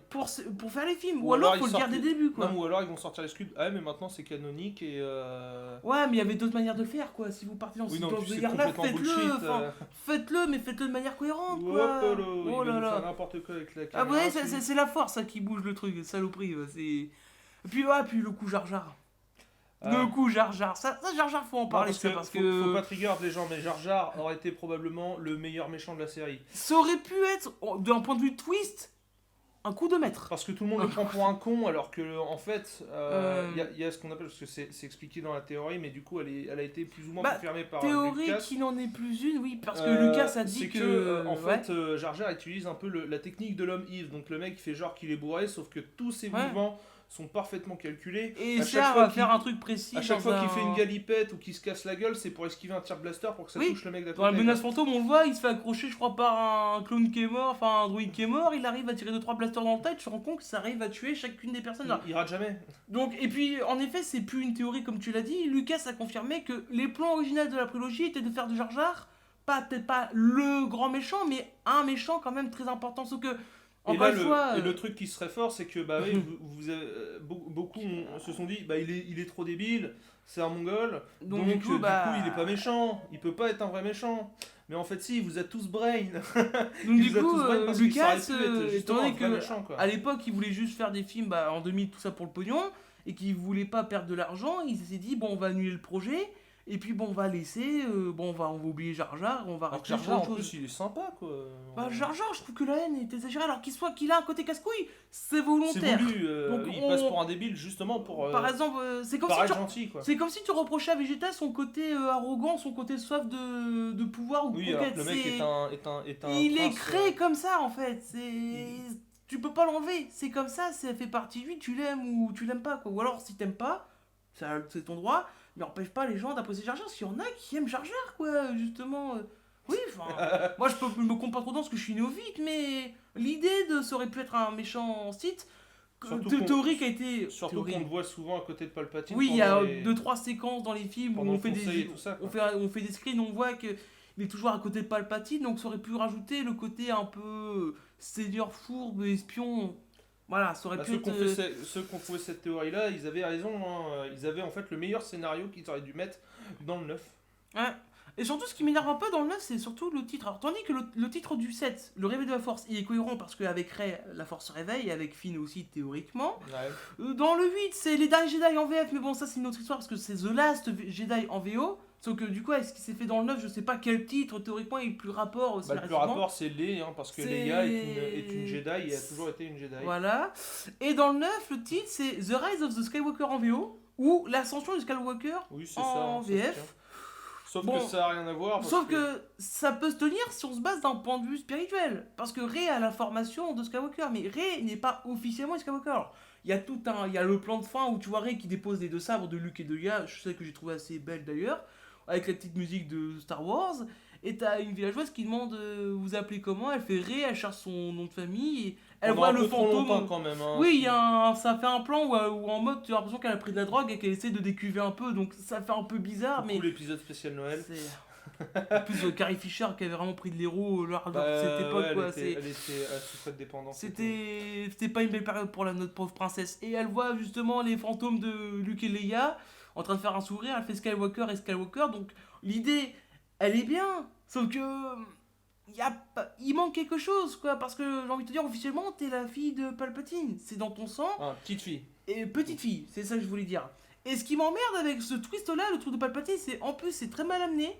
pour faire les films. Ou Ou alors, alors faut ils le dire sortent dès le début, quoi. Non, ou alors ils vont sortir l'excuse. Ah, mais maintenant c'est canonique et. Ouais, mais il y avait d'autres manières de le faire, quoi. Si vous partez dans Oui, ce non, dans puis ce c'est délire-là, complètement faites-le. bullshit. Enfin, faites-le, mais faites-le de manière cohérente, Hop quoi. là, il Oh va là nous faire là. n'importe quoi avec la Ah caméra. ouais, dessus. c'est la force, ça, qui bouge le truc, saloperie. C'est... Et puis, ouais, puis le coup Jar Jar. Ah. Le coup Jar Jar. Ça Jar Jar, faut en Non, parler, parce que faut pas trigger les gens, mais Jar Jar aurait été probablement le meilleur méchant de la série. Ça aurait pu être, d'un point de vue twist, un coup de maître. Parce que tout le monde le prend pour un con, alors que en fait, il y a ce qu'on appelle, parce que c'est expliqué dans la théorie, mais du coup elle a été plus ou moins Bah, confirmée par Théorie Lucas. qui n'en est plus une, oui, parce que Lucas a dit c'est que... en ouais. fait, Jar Jar utilise un peu la technique de l'homme Yves. Donc le mec il fait genre qu'il est bourré, sauf que tous ses Ouais. mouvements sont parfaitement calculés. Et à sert chaque fois à qu'il- faire un truc précis. À chaque dans fois un- qu'il fait une galipette ou qu'il se casse la gueule, c'est pour esquiver un tir de blaster pour que ça Oui, touche le mec d'à Dans la côté. menace fantôme, on le voit, il se fait accrocher, je crois, par un clone qui est mort, enfin un druide qui est mort, il arrive à tirer 2-3 blasters dans le tête, tu te rends compte que ça arrive à tuer chacune des personnes. Il rate jamais. Donc, et puis, en effet, c'est plus une théorie comme tu l'as dit, Lucas a confirmé que les plans originaux de la prélogie étaient de faire de Jar Jar, peut-être pas le grand méchant, mais un méchant quand même très important, sauf que, Et encore là, une fois... le truc qui serait fort, c'est que bah, oui, beaucoup se sont dit bah, il est trop débile, c'est un mongol, donc du coup, il est pas méchant, il peut pas être un vrai méchant. Mais en fait, si, il vous a tous brain. Donc Il du vous a coup, tous brain parce qu'il Lucas, s'aurait pu être étant justement un donné vrai que méchant, quoi. à l'époque, il voulait juste faire des films bah, en demi, tout ça pour le pognon, et qu'il voulait pas perdre de l'argent, il s'est dit, bon, on va annuler le projet, et puis bon, on va laisser, on va oublier Jar Jar, on va Alors que rester Jar sur Jar, autre en chose. plus, il est sympa, quoi. Bah, Jar Jar, je trouve que la haine est exagérée, alors qu'il a un côté casse-couille, c'est C'est volontaire. voulu, Donc, il passe pour un débile justement pour Par exemple, c'est comme si paraître tu... gentil, quoi. C'est comme si tu reprochais à Vegeta son côté arrogant, son côté soif de pouvoir ou de Oui, alors conquête. que le mec C'est- est un Il est prince, créé comme ça en fait. Tu peux pas l'enlever. C'est comme ça, ça fait partie de lui. Tu l'aimes ou tu l'aimes pas quoi. Ou alors si t'aimes pas, c'est ton droit. Mais empêche pas les gens d'apprécier Jar Jar. Parce qu'il y en a qui aiment Jar Jar quoi. Justement. Oui, enfin. Moi je me compte pas trop dans ce que je suis néophyte, mais l'idée de ça aurait pu être un méchant Sith. Surtout Théorique a été. Surtout théorique. qu'on le voit souvent à côté de Palpatine. Oui, il y a pendant les- 2-3 séquences dans les films où pendant on le fait, conseil et tout ça, quoi. on fait des screens, on voit qu'il est toujours à côté de Palpatine, donc ça aurait pu rajouter le côté un peu seigneur fourbe, espion. Voilà, ça aurait Bah, pu être. ceux qui ont trouvé cette théorie-là, ils avaient raison. Hein. Ils avaient en fait le meilleur scénario qu'ils auraient dû mettre dans le 9. Ouais. Et surtout, ce qui m'énerve un peu dans le 9, c'est surtout le titre. Alors, tandis que le titre du 7, le réveil de la force, il est cohérent parce qu'avec Rey, la force se réveille, et avec Finn aussi, théoriquement. Dans le 8, c'est les derniers Jedi en VF, mais bon, ça c'est une autre histoire parce que c'est The Last Jedi en VO. Sauf que du coup, est-ce qu'il s'est fait dans le 9, je sais pas quel titre théoriquement est le plus rapport Bah, le plus scénaristiquement. rapport, c'est Leia, hein, parce que C'est- Leia est une Jedi et a toujours été une Jedi. Voilà. Et dans le 9, le titre c'est The Rise of the Skywalker en VO ou L'Ascension du Skywalker Oui, c'est en ça. Ça se VF. tient. Sauf Bon. que ça n'a rien à voir. parce Sauf que ça peut se tenir si on se base d'un point de vue spirituel. Parce que Rey a la formation de Skywalker, mais Rey n'est pas officiellement un Skywalker. Alors, il y a il y a le plan de fin où tu vois Rey qui dépose les deux sabres de Luke et de Leia, je sais que j'ai trouvé assez belle d'ailleurs, avec la petite musique de Star Wars. Et t'as une villageoise qui demande vous appelez comment, elle fait Ré, elle cherche son nom de famille, et elle Pendant voit un le peu trop longtemps, fantôme. quand même. Hein. Oui, ça fait un plan où en mode tu as l'impression qu'elle a pris de la drogue et qu'elle essaie de décuver un peu, donc ça fait un peu bizarre, Du coup, l'épisode spécial Noël. En plus, Carrie Fisher qui avait vraiment pris de l'héros lors de cette époque, ouais, quoi. elle souffrait de dépendance. C'était pas une belle période pour notre pauvre princesse. Et elle voit justement les fantômes de Luke et Leia en train de faire un sourire. Elle fait Skywalker et Skywalker. Donc l'idée, elle est bien. Sauf que il manque quelque chose, quoi. Parce que j'ai envie de te dire, officiellement, t'es la fille de Palpatine. C'est dans ton sang. Ah, petite fille. Et petite fille, c'est ça que je voulais dire. Et ce qui m'emmerde avec ce twist-là, le truc de Palpatine, c'est en plus, c'est très mal amené.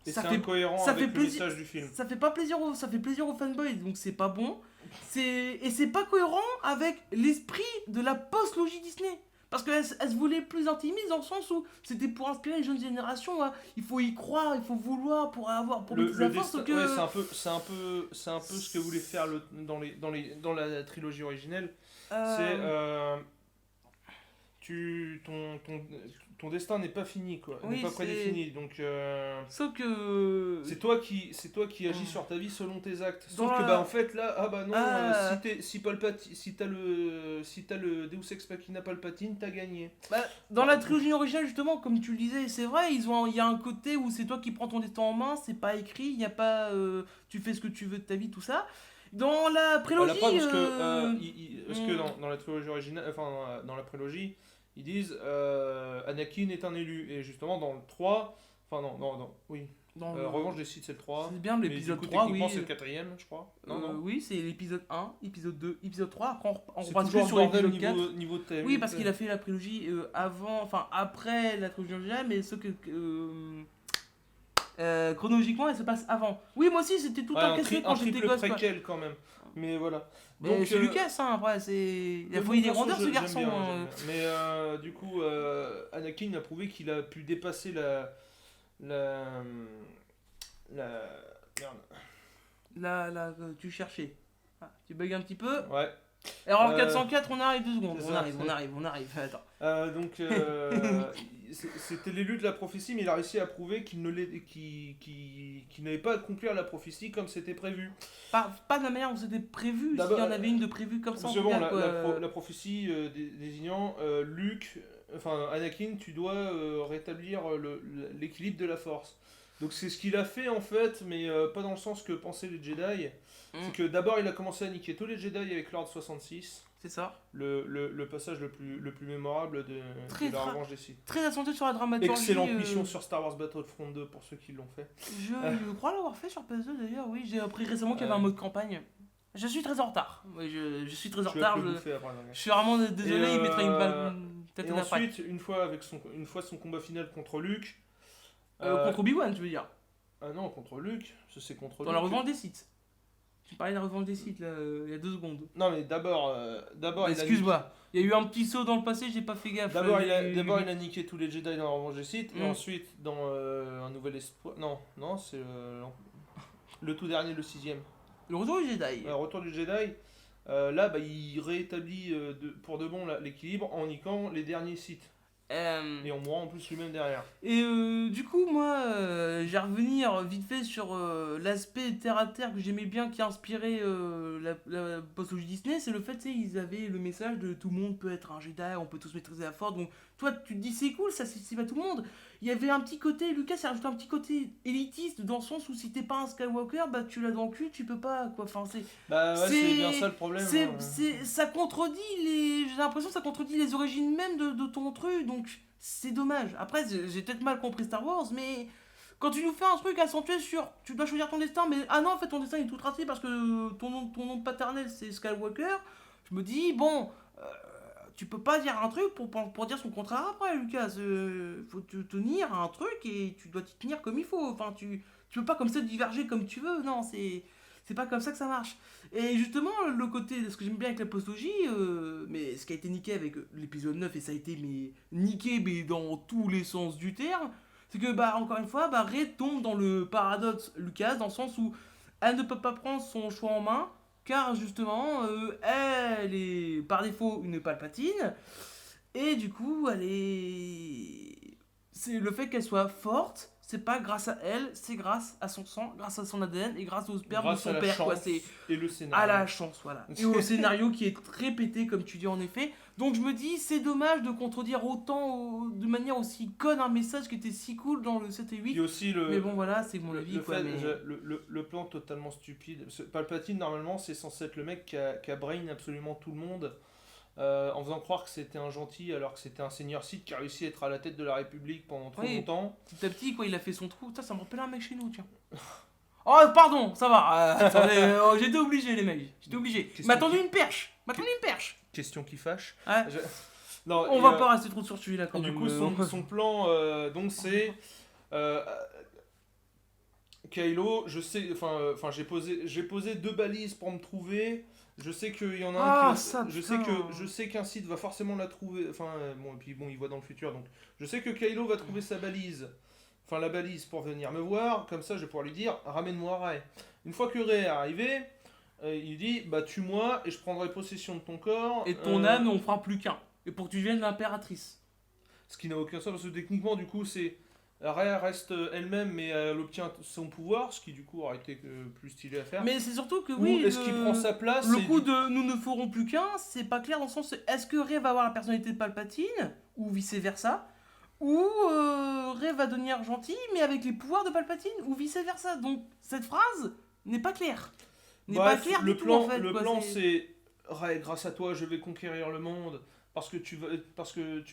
Et c'est incohérent ça avec fait le plaisir, message du film. ça fait plaisir aux fanboys, donc c'est pas bon. Et c'est pas cohérent avec l'esprit de la post-logie Disney. Parce qu'elle se voulait plus intimiste dans le sens où c'était pour inspirer les jeunes générations. Hein. Il faut y croire, il faut vouloir pour mettre la force. Ouais, c'est un peu ce que voulait faire dans la trilogie originelle. C'est ton destin n'est pas fini, quoi. Oui, n'est pas prédéfini, donc sauf que c'est toi qui agis sur ta vie selon tes actes. Sauf Dans que la- en fait là non, si t'as le Deus Ex Machina Palpatine, t'as gagné. dans la trilogie originale, justement, comme tu le disais, c'est vrai, il y a un côté où c'est toi qui prends ton destin en main, c'est pas écrit, il n'y a pas tu fais ce que tu veux de ta vie, tout ça. Dans la prélogie. La preuve, parce que dans la trilogie originale, enfin dans la prélogie, ils disent Anakin est un élu. Et justement dans le 3, enfin non, oui. Revanche des Sith, c'est le 3. C'est bien Mais l'épisode du coup, 3, techniquement, oui. c'est le 4ème, je crois. Non. Oui, c'est l'épisode 1, épisode 2, épisode 3. Après, on C'est repasse toujours juste sur le bordel l'épisode 4. niveau thème. Oui, parce qu'il a fait la prélogie après la trilogie originale, mais ce que. Chronologiquement, elle se passe avant. Oui, moi aussi, c'était tout un casse quand j'étais gosse. Quoi. Préquel quand même. Mais voilà. Mais Donc, c'est Lucas, hein, après, c'est. Il a fallu des rondeurs, ce garçon. J'aime bien. Mais du coup, Anakin a prouvé qu'il a pu dépasser Là, tu cherchais. Ah, tu bugs un petit peu. Ouais. Alors 404, on arrive 2 secondes. c'est On arrive. Attends. Donc, c'était l'élu de la prophétie, mais il a réussi à prouver qu'il n'avait pas à accomplir la prophétie comme c'était prévu. Pas de la manière dont c'était prévu, s'il y en avait une de prévue comme ça. C'est bon, la prophétie désignant Anakin, tu dois rétablir l'équilibre de la force. Donc c'est ce qu'il a fait en fait, mais pas dans le sens que pensaient les Jedi. C'est que d'abord il a commencé à niquer tous les Jedi avec l'ordre 66. C'est ça. Le passage le plus mémorable de la revanche des Sith. Très accentué sur la dramaturgie. Excellente mission sur Star Wars Battlefront 2 pour ceux qui l'ont fait. Je crois l'avoir fait sur PS2 d'ailleurs, oui. J'ai appris récemment qu'il y avait un mode campagne. Je suis très en retard. Oui, je suis très en retard. Je suis vraiment désolé, il mettrait une balle. Et ensuite, une fois son combat final contre Luke. Contre Obi-Wan, tu veux dire? Ah non, contre Luke. C'est contre Dans la revanche des sites. Tu parlais de la revanche des sites là, il y a 2 secondes. Non, mais d'abord. Excuse-moi, il y a eu un petit saut dans le passé, j'ai pas fait gaffe. D'abord, il a niqué tous les Jedi dans la revanche des Sith, et ensuite, dans Un Nouvel Espoir. Non, c'est le tout dernier, le 6ème. Le retour du Jedi. Le retour du Jedi. Là, il rétablit pour de bon l'équilibre en niquant les derniers Sith. Et on mourra en plus lui-même derrière. Et du coup, moi, je vais revenir vite fait sur l'aspect terre-à-terre que j'aimais bien, qui a inspiré la post-logie Disney. C'est le fait, tu sais, ils avaient le message de tout le monde peut être un Jedi, on peut tous maîtriser la force. Donc, toi, tu te dis c'est cool, ça c'est pas tout le monde. Il y avait un petit côté, Lucas a rajouté un petit côté élitiste, dans le sens où si t'es pas un Skywalker, bah tu l'as dans le cul, tu peux pas, quoi. Enfin, c'est bien ça le problème. Ça contredit j'ai l'impression que ça contredit les origines même de ton truc, donc c'est dommage. Après, j'ai peut-être mal compris Star Wars, mais quand tu nous fais un truc accentué sur tu dois choisir ton destin, mais ah non, en fait ton destin est tout tracé parce que ton nom paternel c'est Skywalker, je me dis, bon, tu peux pas dire un truc pour dire son contraire après, Lucas. Faut te tenir à un truc et tu dois t'y tenir comme il faut. Enfin, tu peux pas comme ça diverger comme tu veux, non, c'est pas comme ça que ça marche. Et justement, le côté, ce que j'aime bien avec la postologie, mais ce qui a été niqué avec l'épisode 9, et ça a été niqué mais dans tous les sens du terme, c'est que, encore une fois, Rey tombe dans le paradoxe Lucas, dans le sens où elle ne peut pas prendre son choix en main, car justement, elle est par défaut une Palpatine, et du coup, c'est le fait qu'elle soit forte, c'est pas grâce à elle, c'est grâce à son sang, grâce à son ADN et grâce au sperme de Grâce à son la père. chance Quoi. C'est et le scénario. à la chance, voilà. Et au scénario qui est répété, comme tu dis en effet. Donc je me dis, c'est dommage de contredire autant, de manière aussi conne, un message qui était si cool dans le 7 et 8. Puis aussi Mais bon, voilà, c'est mon avis. le, Quoi, fait- mais... le plan totalement stupide. Palpatine, normalement, c'est censé être le mec qui a brain absolument tout le monde. En faisant croire que c'était un gentil alors que c'était un seigneur Sith qui a réussi à être à la tête de la République pendant trop Oui. longtemps. Petit à petit, quoi, il a fait son trou. Ça me rappelle un mec chez nous, tiens. Oh, pardon, ça va. Attendez, j'étais obligé, les mecs. J'étais obligé. Qu'est-ce M'a que tendu tu- une perche. Question qui fâche. Ouais. Non, On et, va pas rester trop sur celui-là quand et du même. coup, son plan, donc c'est Kylo. Je sais, j'ai posé 2 balises pour me trouver. Je sais qu'il y en a Ah, un ça, je putain. sais qu'un site va forcément la trouver. Bon, et puis bon, il voit dans le futur, donc je sais que Kylo va trouver sa balise. Enfin, la balise pour venir me voir. Comme ça, je vais pouvoir lui dire, ramène-moi Rey. Une fois que Rey est arrivé, il dit, bah tue-moi et je prendrai possession de ton corps. Et ton âme, on fera plus qu'un. Et pour que tu deviennes l'impératrice. Ce qui n'a aucun sens parce que techniquement, du coup, c'est Rey reste elle-même, mais elle obtient son pouvoir, ce qui du coup aurait été plus stylé à faire. Mais c'est surtout que Ou oui. est-ce qu'il prend sa place Le et coup de nous ne ferons plus qu'un, c'est pas clair dans le sens est-ce que Rey va avoir la personnalité de Palpatine ou vice versa, ou Rey va devenir gentil mais avec les pouvoirs de Palpatine ou vice versa. Donc cette phrase n'est pas claire. N'est pas Bref, claire le du plan, tout en fait. le quoi, plan c'est Rey, grâce à toi, je vais conquérir le monde parce que tu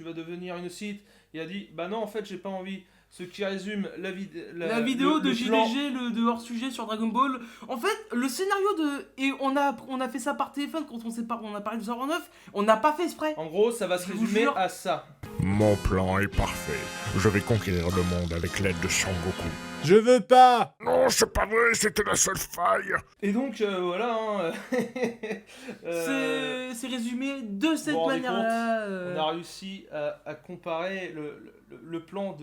vas devenir une Sith. Il a dit bah non, en fait, j'ai pas envie. Ce qui résume la vidéo de plan. JDG, de hors-sujet sur Dragon Ball. En fait, le scénario de... Et on a fait ça par téléphone quand on a parlé de Star Wars 9. On n'a pas fait exprès. En gros, ça va se Je vous résumer jure. à ça. Mon plan est parfait. Je vais conquérir le monde avec l'aide de Sangoku. Je veux pas. Non, c'est pas vrai, c'était la seule faille. Et donc, voilà. Hein, C'est résumé de cette vous vous rendez manière-là. on a réussi à comparer le plan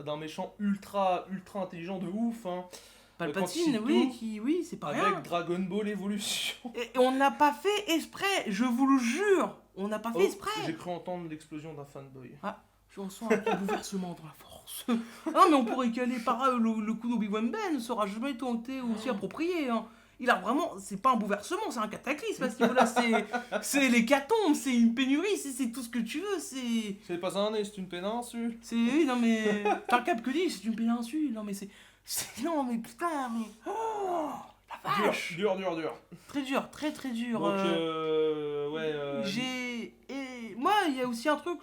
d'un méchant ultra intelligent de ouf, hein, Palpatine, quand oui, Sith oui, c'est pas rien. avec Dragon Ball Evolution. Et on n'a pas fait exprès, je vous le jure. On n'a pas fait Oh, exprès. j'ai cru entendre l'explosion d'un fanboy. Je ressens un petit bouleversement dans la force. Non, mais on pourrait caler par le coup d'Obi-Wan Ben, ça aura jamais été aussi approprié. Hein. Il a vraiment, c'est pas un bouleversement, c'est un cataclysme à ce niveau-là. C'est l'hécatombe, c'est une pénurie, c'est tout ce que tu veux. C'est pas un nez, c'est une péninsule. Oui, non mais. Enfin, Cap que dit, c'est une péninsule. Non mais non mais putain, mais. Oh la vache. Dur. Très dur, très dur. Donc, ouais. Et moi, il y a aussi un truc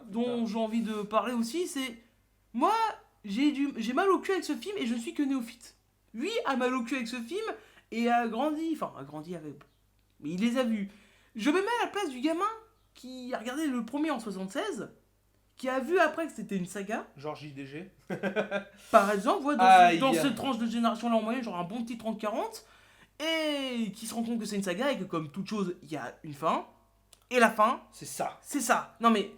dont j'ai envie de parler aussi, c'est. Moi, j'ai mal au cul avec ce film et je ne suis que néophyte. Lui a mal au cul avec ce film et a grandi avec. Mais il les a vus. Je me mets à la place du gamin qui a regardé le premier en 76, qui a vu après que c'était une saga. Genre JDG. Par exemple, ouais, Aïe. dans cette tranche de génération-là en moyenne, genre un bon petit 30-40, et qui se rend compte que c'est une saga et que comme toute chose, il y a une fin, et la fin, C'est ça. c'est ça. Non mais,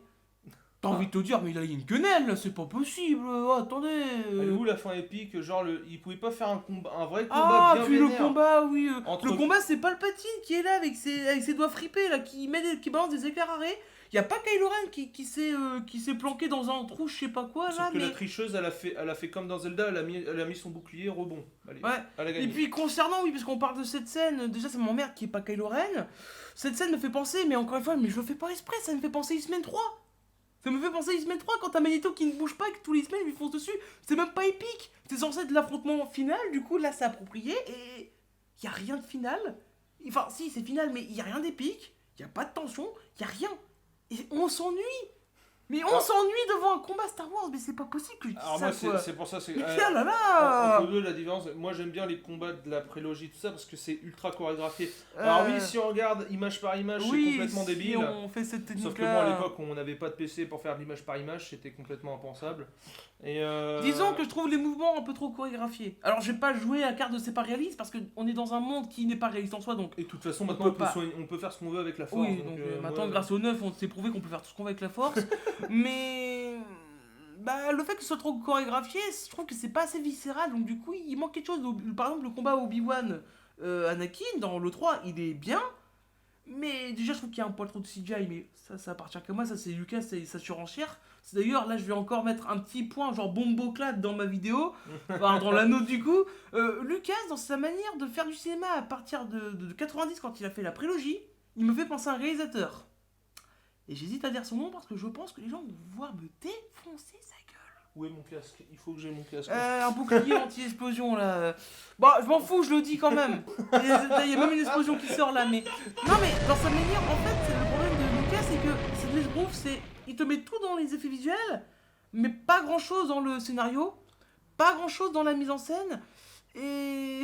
t'as envie de te dire, mais il a une quenelle, là, c'est pas possible, attendez. Elle est où la fin épique? Genre, il pouvait pas faire un vrai combat bien puis le vénère. combat, oui. Entre- Le combat, c'est Palpatine qui est là avec ses doigts fripés, là, qui balance des éclairs arrêts. Y a pas Kylo Ren qui s'est planqué dans un trou, je sais pas quoi, là, Sauf que mais... la tricheuse, elle a fait comme dans Zelda, elle a mis son bouclier rebond. Allez, Ouais. elle a gagné. Et puis concernant, oui, parce qu'on parle de cette scène, déjà ça m'emmerde qu'il n'y ait pas Kylo Ren. Cette scène me fait penser, mais encore une fois, mais je le fais pas exprès, ça me fait penser X-Men 3. Ça me fait penser X-Men 3 quand t'as Magneto qui ne bouge pas et que tous les X-Men lui foncent dessus. C'est même pas épique. C'est censé être l'affrontement final, du coup là c'est approprié et y a rien de final. Enfin si, c'est final, mais y a rien d'épique, y a pas de tension, y a rien. Et on s'ennuie. Mais on s'ennuie devant un combat Star Wars, mais c'est pas possible que je dise Alors ça, moi, quoi. c'est pour ça, c'est... Mais ah là là. Entre deux, la différence, moi j'aime bien les combats de la prélogie, tout ça, parce que c'est ultra chorégraphié. Alors oui, si on regarde image par image, c'est complètement si débile. on fait cette technique-là. Sauf que moi, à l'époque, on n'avait pas de PC pour faire de l'image par image, c'était complètement impensable. Et Disons que je trouve les mouvements un peu trop chorégraphiés. Alors, je vais pas jouer à carte de c'est pas réaliste parce qu'on est dans un monde qui n'est pas réaliste en soi, donc. Et de toute façon, on maintenant, peut pas. on peut faire ce qu'on veut avec la force. Oui, donc maintenant, moi, grâce au 9, on s'est prouvé qu'on peut faire tout ce qu'on veut avec la force. Mais. Bah, le fait que ce soit trop chorégraphié, je trouve que c'est pas assez viscéral, donc du coup, il manque quelque chose. Par exemple, le combat Obi-Wan Anakin dans le 3, il est bien. Mais déjà, je trouve qu'il y a un poil trop de CGI, mais ça appartient qu'à moi, ça c'est Lucas, c'est sa surenchère. C'est d'ailleurs, là je vais encore mettre un petit point, genre bomboclate dans ma vidéo, enfin dans la note du coup. Lucas, dans sa manière de faire du cinéma à partir de 90, quand il a fait la prélogie, il me fait penser à un réalisateur. Et j'hésite à dire son nom parce que je pense que les gens vont voir me défoncer sa gueule. Où est mon casque? Il faut que j'ai mon casque. Un bouclier anti-explosion là. Bah, je m'en fous, je le dis quand même. Il y a même une explosion qui sort là, mais. Non, mais dans sa manière, en fait, c'est le problème de Lucas, c'est que cette Les Brouf, c'est. Il te met tout dans les effets visuels, mais pas grand chose dans le scénario, pas grand chose dans la mise en scène. Et.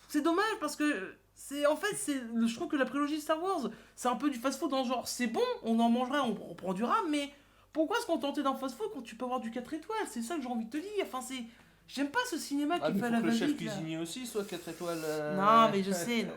C'est dommage parce que. Je trouve que la prélogie Star Wars, c'est un peu du fast-food dans le genre. C'est bon, on en mangerait, on prend du rame, mais. Pourquoi se contenter d'un fast-food quand tu peux avoir du 4 étoiles? C'est ça que j'ai envie de te dire. Enfin, c'est. J'aime pas ce cinéma qui fait à la le chef va-vite, là. cuisinier aussi soit 4 étoiles. Non, mais je sais. Non.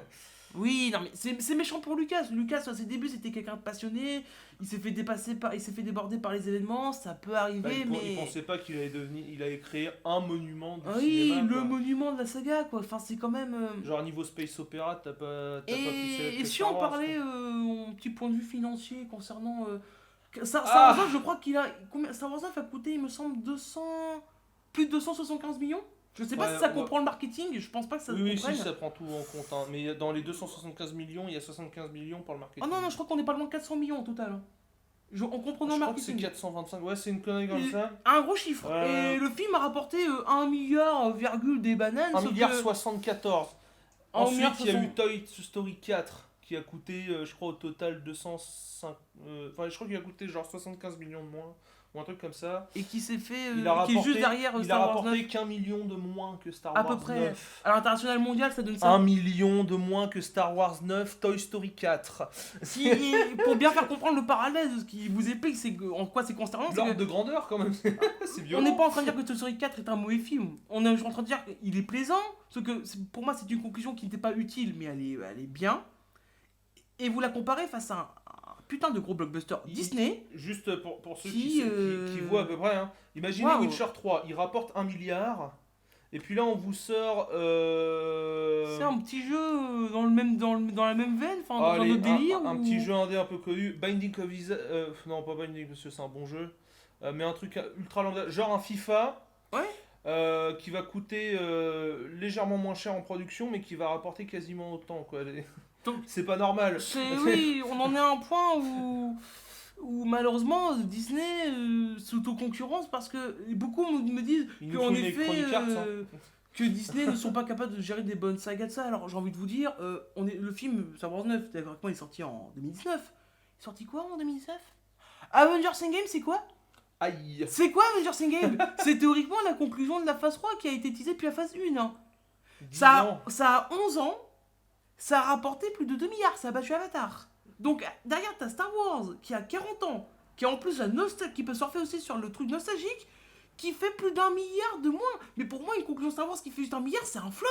Oui, non, mais c'est méchant pour Lucas. Lucas, à ses débuts, c'était quelqu'un de passionné. Il s'est fait déborder par les événements. Ça peut arriver, mais. Il pensait pas qu'il allait créer un monument du oui, cinéma. le monument de la saga, quoi. Enfin, c'est quand même. Genre niveau space opéra, t'as pas pu Et si on parlait, un petit point de vue financier concernant. Star Wars 9, je crois qu'il a. Star Wars 9 a coûté, il me semble, plus de 275 millions. Je sais pas si ça comprend le marketing, je pense pas que ça comprenne. Oui, si, ça prend tout en compte. Hein. Mais dans les 275 millions, il y a 75 millions pour le marketing. Ah non, je crois qu'on est pas loin de 400 millions au total. Hein. En comprenant le marketing. Je crois que c'est 425, ouais, c'est une connerie comme ça. Un gros chiffre. Et le film a rapporté 1 milliard, des bananes. 1 milliard 74. Ensuite, il y a eu Toy Story 4 qui a coûté, je crois, au total 205. Enfin, je crois qu'il a coûté genre 75 millions de moins. Ou un truc comme ça. Et qui s'est fait. Qui est juste derrière Star Wars 9. Il a rapporté qu'1 million de moins que Star Wars 9. À peu près. À l'international mondial, ça donne ça. 1 million de moins que Star Wars 9, Toy Story 4. Pour bien faire comprendre le parallèle, ce qui vous explique, en quoi c'est consternant. L'ordre de grandeur, quand même. C'est violent. On n'est pas en train de dire que Toy Story 4 est un mauvais film. On est en train de dire qu'il est plaisant. Sauf que pour moi, c'est une conclusion qui n'était pas utile, mais elle est bien. Et vous la comparez face à un putain de gros blockbuster Disney. Juste pour ceux qui voient à peu près, hein. Imaginez Witcher 3, il rapporte 1 milliard, et puis là on vous sort... C'est un petit jeu dans la même veine, enfin dans un autre délire. Un petit jeu indé un peu connu, Binding of Isaac... non, pas Binding, parce que c'est un bon jeu, mais un truc ultra lambda, genre un FIFA... Ouais. Qui va coûter légèrement moins cher en production, mais qui va rapporter quasiment autant, quoi. C'est pas normal. Oui, on en est à un point où malheureusement Disney s'auto-concurrence parce que beaucoup me disent qu'en effet que Disney ne sont pas capables de gérer des bonnes sagas de ça. Alors j'ai envie de vous dire, le film Star Wars 9, d'accord, il est sorti en 2019. Il est sorti quoi en 2019? Avengers Endgame, c'est quoi? Aïe. C'est quoi Avengers Endgame? C'est théoriquement la conclusion de la phase 3 qui a été teasée depuis la phase 1. Hein. Ça a 11 ans. Ça a rapporté plus de 2 milliards, ça a battu Avatar. Donc derrière t'as Star Wars qui a 40 ans, qui a en plus la nostalgie, qui peut surfer aussi sur le truc nostalgique, qui fait plus d'1 milliard de moins. Mais pour moi, une conclusion Star Wars qui fait juste 1 milliard, c'est un flop.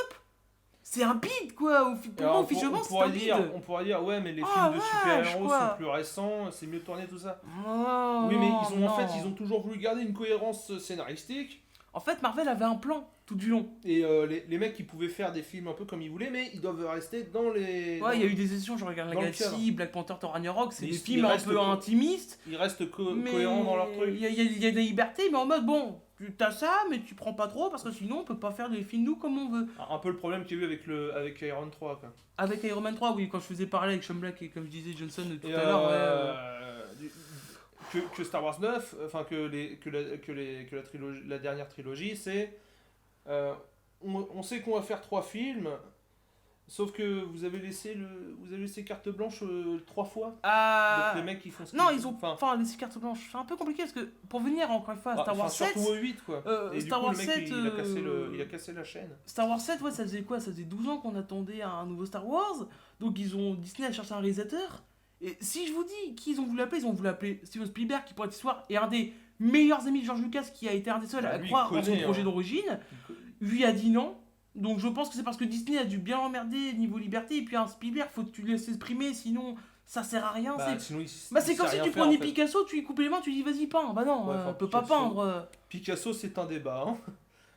C'est un bid quoi. Pour moi, officiellement, c'est un bid. On pourrait dire, ouais, mais les films de super-héros sont plus récents, c'est mieux tourné tout ça. Oh, oui, mais ils ont toujours voulu garder une cohérence scénaristique. En fait, Marvel avait un plan tout du long. Et les mecs, ils pouvaient faire des films un peu comme ils voulaient, mais ils doivent rester dans les... Ouais, il y a eu des éditions, je regarde la Galaxy, Black Panther, Thor Ragnarok, c'est des films un peu intimistes. Ils restent cohérents dans leur truc. Il y a des libertés, mais en mode, bon, t'as ça, mais tu prends pas trop, parce que sinon, on peut pas faire des films nous comme on veut. Un peu le problème qu'il y a eu avec Iron 3, quoi. Avec Iron Man 3, oui, quand je faisais parler avec Sean Black et comme je disais Johnson tout à l'heure, que Star Wars 9, enfin que la dernière trilogie, c'est... on sait qu'on va faire 3 films, sauf que vous avez laissé carte blanche 3 fois. Donc les mecs ils font ce non, ils ont laissé carte blanche. C'est un peu compliqué parce que pour venir encore une fois à Star Wars 7, surtout au 8 quoi. Et Star du coup, Wars le mec 7 il a cassé la chaîne. Star Wars 7, ouais, ça faisait quoi? Ça faisait 12 ans qu'on attendait un nouveau Star Wars. Donc Disney a cherché un réalisateur. Et si je vous dis qui ils ont voulu appeler, Steven Spielberg, qui pour cette histoire est un des meilleurs amis de George Lucas, qui a été un des seuls à croire en son projet d'origine. Lui a dit non. Donc je pense que c'est parce que Disney a dû bien l'emmerder niveau liberté. Et puis un Spielberg, faut que tu le laisses exprimer, sinon ça sert à rien. C'est comme si tu prenais Picasso, tu lui coupes les mains, tu lui dis vas-y peins. Bah non, on peut pas peindre. Picasso c'est un débat. Hein.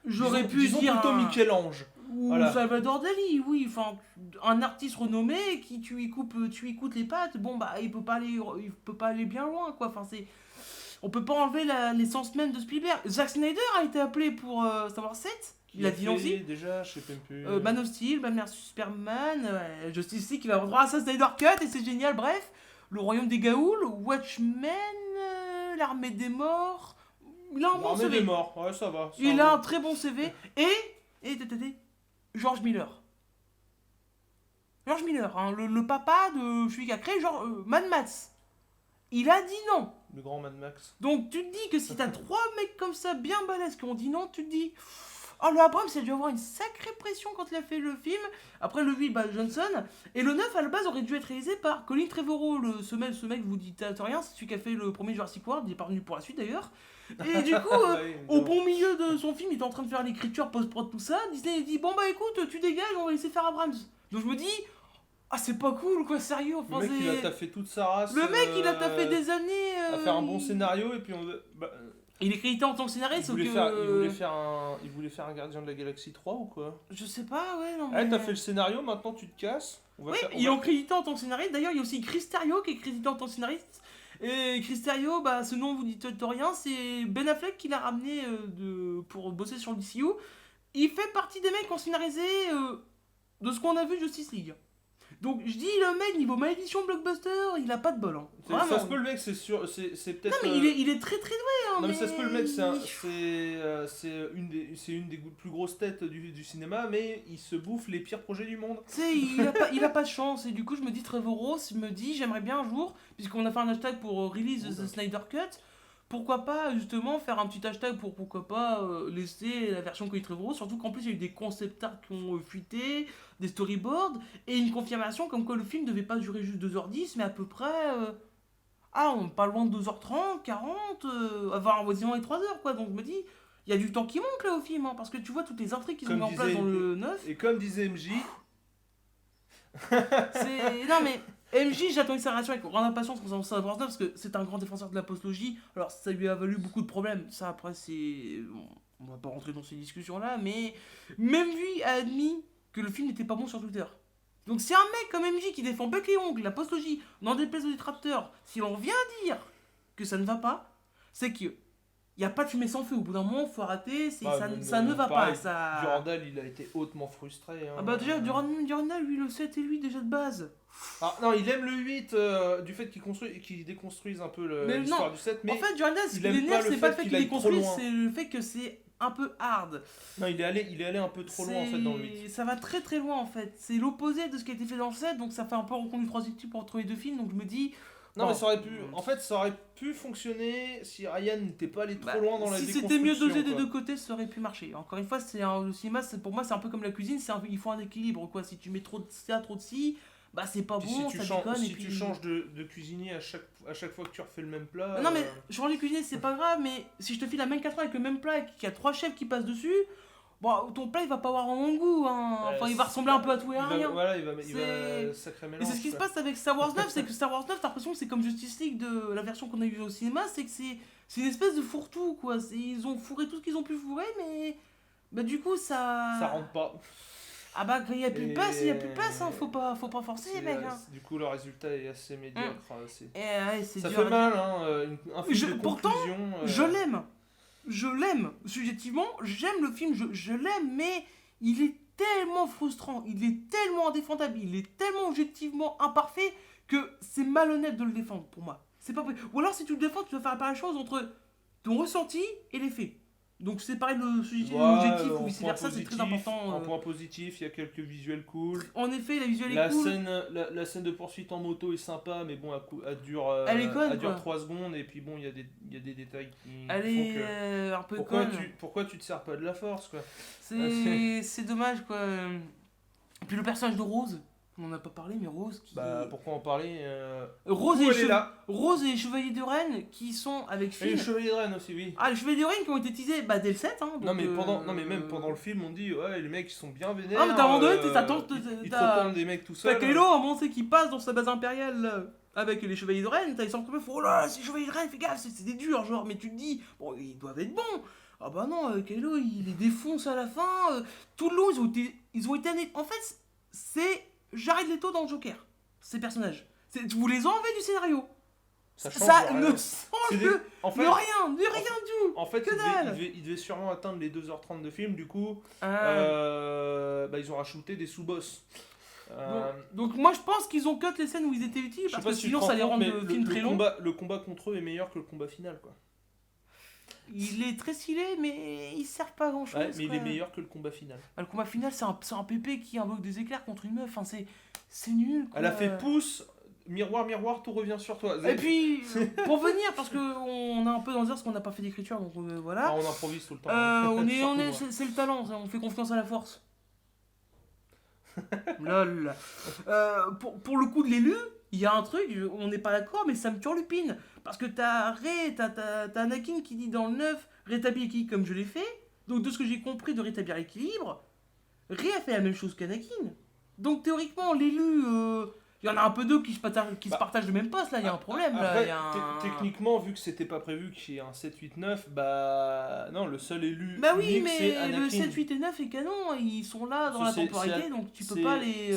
J'aurais pu dire plutôt Michel-Ange. Ou Voilà. Salvador Dali, oui, enfin, un artiste renommé qui tu y coupes les pattes, bon bah il peut pas aller bien loin quoi, enfin c'est... On peut pas enlever l'essence même de Spielberg. Zack Snyder a été appelé pour savoir 7, il a dit non aussi. Déjà, je sais même plus. Man of Steel, Batman vs Superman, Justice League qui va avoir droit à sa Snyder Cut et c'est génial, bref. Le Royaume des Gaouls, Watchmen, L'Armée des Morts. Il a un bon L'armée CV. des morts, ouais, ça va. Il a un très bon CV. Et George Miller. George Miller, hein, le papa de celui qui a créé genre Mad Max. Il a dit non. Le grand Mad Max. Donc tu te dis que si t'as 3 mecs comme ça bien balèzes qui ont dit non, tu te dis... Oh, le Abrams, il a dû avoir une sacrée pression quand il a fait le film. Après le 8, Johnson. Et le 9, à la base, aurait dû être réalisé par Colin Trevorrow. Ce mec, vous dites rien, c'est celui qui a fait le premier Jurassic World. Il est pas revenu pour la suite d'ailleurs. Et du coup, au bon milieu de son film, il est en train de faire l'écriture, post-prod, tout ça. Disney, il dit, bon bah écoute, tu dégages, on va laisser faire Abrams. Donc je me dis, ah c'est pas cool quoi, sérieux. Enfin, Le mec, il a taffé toute sa race. Le mec, il a taffé des années. À faire un bon scénario et puis on... Il est crédité en tant que scénariste, il voulait faire un Gardien de la Galaxie 3 ou quoi? Je sais pas, ouais, non mais... Ah, t'as fait le scénario, maintenant tu te casses. Ils ont crédité en tant que scénariste. D'ailleurs, il y a aussi Chris Terrio qui est crédité en tant que scénariste. Et Chris Terrio, bah, ce nom vous dit rien, c'est Ben Affleck qui l'a ramené pour bosser sur le DCU. Il fait partie des mecs qui ont scénarisé de ce qu'on a vu de Justice League. Donc je dis, le mec, niveau malédiction blockbuster, il a pas de bol. Hein. Ça se peut, le mec, c'est sûr, c'est peut-être... Non, mais il est très très doué. Hein, non, mais ça se peut, le mec, c'est une des plus grosses têtes du cinéma, mais il se bouffe les pires projets du monde. Tu sais, il a pas de chance. Et du coup, je me dis, Trevorrow me dit, j'aimerais bien un jour, puisqu'on a fait un hashtag pour release the Snyder Cut, pourquoi pas justement faire un petit hashtag pour pourquoi pas laisser la version Colin Trevorrow, surtout qu'en plus il y a eu des concept art qui ont fuité, des storyboards, et une confirmation comme quoi le film devait pas durer juste 2h10, mais à peu près... on est pas loin de 2h30, 40, avoir quasiment les 3h quoi, donc je me dis, il y a du temps qui manque là au film, hein, parce que tu vois toutes les intrigues qu'ils ont mis en place dans le 9. Et comme disait MJ... Non mais... MJ, j'attends une relation avec grande impatience concernant Star Wars 9 parce que c'est un grand défenseur de la postlogie. Alors ça lui a valu beaucoup de problèmes. Ça après c'est... on va pas rentrer dans ces discussions là, mais même lui a admis que le film n'était pas bon sur Twitter. Donc si un mec comme MJ qui défend bec et ongle la postlogie, n'en déplaise aux détracteurs, si on vient dire que ça ne va pas, c'est que il n'y a pas de fumée sans feu. Au bout d'un moment, faut arrêter, ça ne va pas. Ça... Durandal, il a été hautement frustré. Hein. Ah bah déjà, Durandal, lui, le 7 et lui déjà de base. Ah non, il aime le 8 du fait qu'il déconstruise un peu l'histoire du 7, mais... En fait, Durandal, ce qui l'énerve, c'est pas le fait qu'il déconstruise, c'est le fait que c'est un peu hard. Non, il est allé un peu trop loin en fait dans le 8. Ça va très très loin en fait. C'est l'opposé de ce qui a été fait dans le 7, donc ça fait un peu rencontre du troisième type entre les deux films, donc je me dis... Non, mais ça aurait pu fonctionner si Ryan n'était pas allé trop loin dans la déconstruction. Si c'était mieux dosé des deux côtés, ça aurait pu marcher. Encore une fois, le cinéma, pour moi, c'est un peu comme la cuisine, il faut un équilibre, quoi. Si tu mets trop de ça, trop de ci, bah c'est pas bon, si ça déconne. Si tu changes de cuisinier à chaque fois que tu refais le même plat... Non mais, changer de cuisinier, c'est pas grave, mais si je te file la même 4 heures avec le même plat et qu'il y a 3 chefs qui passent dessus... Bon, ton plat il va pas avoir un bon goût, hein. Enfin il va ressembler un peu à tout et à rien. Voilà, il va sacré mélange. Et c'est ce qui se passe avec Star Wars 9, c'est que Star Wars 9, t'as l'impression que c'est comme Justice League de la version qu'on a eue au cinéma, c'est que c'est une espèce de fourre-tout quoi. Ils ont fourré tout ce qu'ils ont pu fourrer, mais bah du coup ça rentre pas. Ah bah quand il y a plus de place, il y a plus de place, hein. Faut pas forcer les mecs. Hein. Du coup le résultat est assez médiocre. Ça fait mal, hein. Un film de pourtant, conclusion. Je l'aime, subjectivement, j'aime le film, je l'aime, mais il est tellement frustrant, il est tellement indéfendable, il est tellement objectivement imparfait que c'est malhonnête de le défendre pour moi. C'est pas possible. Ou alors si tu le défends, tu dois faire la pareille chose entre ton ressenti et les faits. Donc c'est pareil le subjectif et l'objectif ou vice versa, c'est très important. En point positif, il y a quelques visuels cool. En effet, la visuelle est cool. La scène de poursuite en moto est sympa, mais bon, elle dure 3 secondes et puis bon, il y a des détails qui elle est un peu pourquoi conne. Pourquoi tu te sers pas de la force quoi? C'est dommage quoi. Et puis le personnage de Rose, on en a pas parlé, mais Rose qui... pourquoi en parler Rose et les Chevaliers de Rennes qui sont avec Finn. Et les Chevaliers de Rennes aussi, oui. Ah, les Chevaliers de Rennes qui ont été teasés dès le 7. Hein, donc, même pendant le film, on dit ouais, les mecs ils sont bien vénères. Ah, mais t'as abandonné, ils te retournent des mecs tout seuls. T'as Kylo, à un moment, c'est qui passe dans sa base impériale là, avec les Chevaliers de Rennes. T'as les centres comme oh là, ces Chevaliers de Rennes, fais gaffe, c'est des durs, genre, mais tu te dis, bon, ils doivent être bons. Ah bah non, Kylo il les défonce à la fin. Tout le long ils ont été en fait, c'est Jared Leto dans le Joker, ces personnages. Vous les enlevez du scénario. Ça change Ça rien. ne C'est change des- en fait, de rien du tout. En fait, Que dalle. il devait sûrement atteindre les 2h30 de film, du coup, Ah. ils ont rajouté des sous-boss. Donc moi je pense qu'ils ont cut les scènes où ils étaient utiles Je sais parce pas que si tu sinon te ça rends les compte, rend mais le film très long. le combat contre eux est meilleur que le combat final, quoi. Il est très stylé mais ils servent pas à grand chose. Ouais, mais il est meilleur que le combat final. Le combat final c'est un pépé qui invoque des éclairs contre une meuf, enfin, c'est nul quoi. Elle a fait pouce, miroir, miroir, tout revient sur toi. Et puis pour venir, parce qu'on est un peu dans le dire parce qu'on n'a pas fait d'écriture donc voilà. Ah, on improvise tout le temps. C'est le talent, on fait confiance à la force. Lol. Pour le coup de l'élu, il y a un truc, on n'est pas d'accord, mais ça me turlupine. Parce que t'as Anakin qui dit dans le 9, rétablir l'équilibre comme je l'ai fait. Donc de ce que j'ai compris de rétablir l'équilibre, Rey a fait la même chose qu'Anakin. Donc théoriquement, l'élu, il y en a un peu deux qui se partagent le même poste, là, il y a un problème. Après, là, y a un... techniquement, vu que c'était pas prévu qu'il y ait un 7, 8, 9, bah non, le seul élu Bah oui, unique, c'est mais Anakin. le 7, 8 et 9 est canon, ils sont là dans la temporalité, donc tu peux pas les...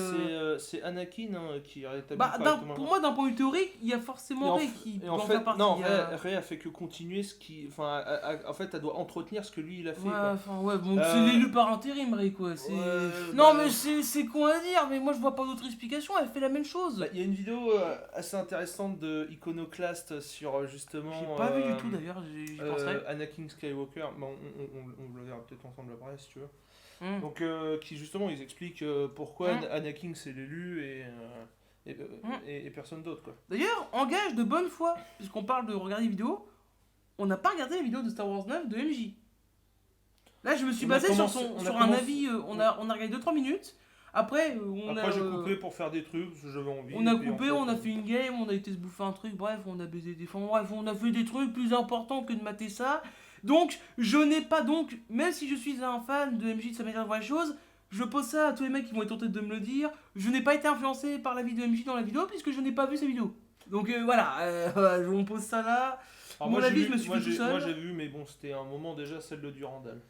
C'est Anakin qui rétablit Bah, correctement. pour moi, d'un point de vue théorique, il y a forcément Rey qui peut Et en en fait, faire partie. non, il y a- Rey a fait que continuer ce qui... Enfin, en fait, elle doit entretenir ce que lui, il a fait. Ouais, Quoi. enfin, ouais, bon, c'est l'élu par intérim, Rey, quoi. Non, mais c'est con à dire, mais moi je vois pas d'autre explication, elle fait la même chose. Bah, il y a une vidéo assez intéressante de Iconoclast sur justement... J'ai pas vu du tout d'ailleurs, j'y penserai. Anakin Skywalker, bah, on le verra peut-être ensemble après si tu veux. Mm. Donc, qui justement, ils expliquent pourquoi Anakin c'est l'élu et personne d'autre, quoi. D'ailleurs, en gage de bonne foi, puisqu'on parle de regarder les vidéos, on n'a pas regardé les vidéos de Star Wars 9 de MJ. Là, je me suis On a basé sur commencé- on a un commencé- avis, on a regardé 2-3 minutes. Après, Après, j'ai coupé pour faire des trucs, parce que j'avais envie. on a et puis, coupé, en on a fait une game, on a été se bouffer un truc, bref, on a baisé des fonds, bref, on a fait des trucs plus importants que de mater ça. Donc, je n'ai pas donc, même si je suis un fan de MJ de sa manière de voir les choses, je pose ça à tous les mecs qui vont être tentés de me le dire, je n'ai pas été influencé par la vie de MJ dans la vidéo, puisque je n'ai pas vu sa vidéo. Donc voilà, on pose ça là. Alors, Mon moi, avis, j'ai je me vu- suis moi, fait tout j'ai- seul. Moi, j'ai vu, mais bon, c'était un moment déjà celle de Durandal.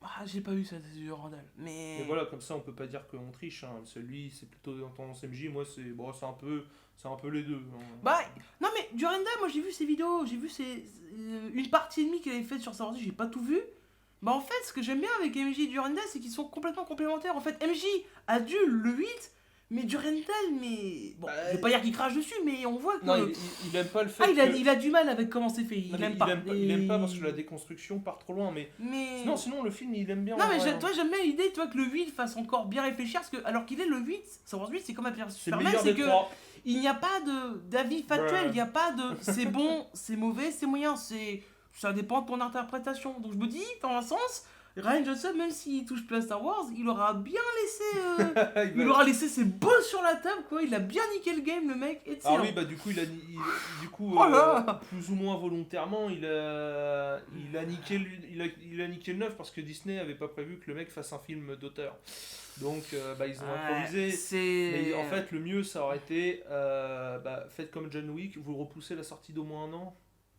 Ah, j'ai pas vu ça, c'est Randall. Mais... Et voilà, comme ça, on peut pas dire qu'on triche. Hein. Celui, c'est plutôt dans tendance MJ. Moi, c'est un peu les deux. Hein. Bah, non mais Duranda, moi j'ai vu ses vidéos, j'ai vu une partie et demie qu'il avait faite sur Star Wars, j'ai pas tout vu. Bah en fait, ce que j'aime bien avec MJ et Duranda, c'est qu'ils sont complètement complémentaires. En fait, MJ adule le 8, mais Durandal, mais... Bon, je vais pas dire qu'il crache dessus, mais on voit que... Non, il aime pas le fait Ah, que... il a du mal avec comment c'est fait, il Non, mais aime pas. il aime pas parce que la déconstruction part trop loin, mais... Mais... Sinon, le film, il aime bien. Non en mais vrai, hein. toi j'aime bien l'idée que le 8 fasse encore bien réfléchir parce que alors qu'il est le 8, Star Wars 8 c'est comme un C'est le Superman, meilleur c'est des que trois. il n'y a pas d'avis factuel, Ouais. il n'y a pas de c'est bon, c'est mauvais, c'est moyen, ça dépend de ton interprétation. Donc je me dis dans un sens, Ryan Johnson même s'il touche plus à Star Wars, il aura bien laissé il aura laissé ses balles sur la table quoi, il a bien niqué le game le mec, Ah excellent. oui, bah du coup, Oh là plus ou moins volontairement, il a niqué le 9 parce que Disney avait pas prévu que le mec fasse un film d'auteur. Donc, ils ont improvisé. Mais en fait, le mieux, ça aurait été, faites comme John Wick, vous repoussez la sortie d'au moins un an.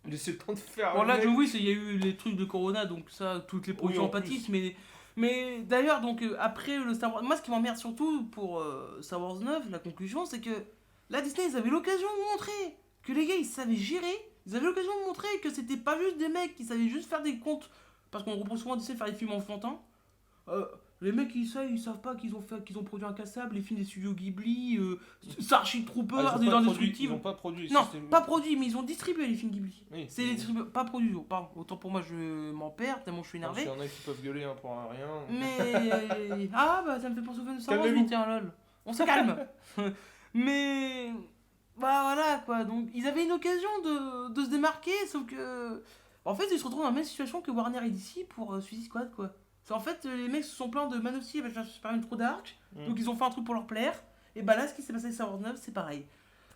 Laissez le temps de faire. Bon le là mec. John Wick, il y a eu les trucs de Corona donc ça toutes les productions en en pâtissent mais d'ailleurs donc après le Star Wars, moi ce qui m'emmerde surtout pour Star Wars 9, la conclusion c'est que là Disney ils avaient l'occasion de montrer que les gars ils savaient gérer, ils avaient l'occasion de montrer que c'était pas juste des mecs qui savaient juste faire des comptes parce qu'on reprend souvent Disney faire des films enfantins. Les mecs ils savent pas qu'ils ont produit un cassable, les films des studios Ghibli, Starship Troopers, des Ils Indestructibles. ont pas produit. Non, System- pas produit, mais ils ont distribué les films Ghibli. Oui, C'est les distributeurs, pas produits. Pardon, autant pour moi je m'en perds, tellement je suis Parce énervé. qu'il y en a qui peuvent gueuler pour un rien. Mais. Ah bah ça me fait penser au film de Star Wars, Calmez-vous. mais tiens, lol. On se calme. Mais. Bah voilà quoi, donc ils avaient une occasion de se démarquer, sauf que. En fait, ils se retrouvent dans la même situation que Warner et DC pour Suicide Squad quoi. C'est en fait, les mecs se sont plaints de Man of Steel avec un Superman trop dark, donc ils ont fait un truc pour leur plaire, et bah là, ce qui s'est passé avec Star Wars 9, c'est pareil.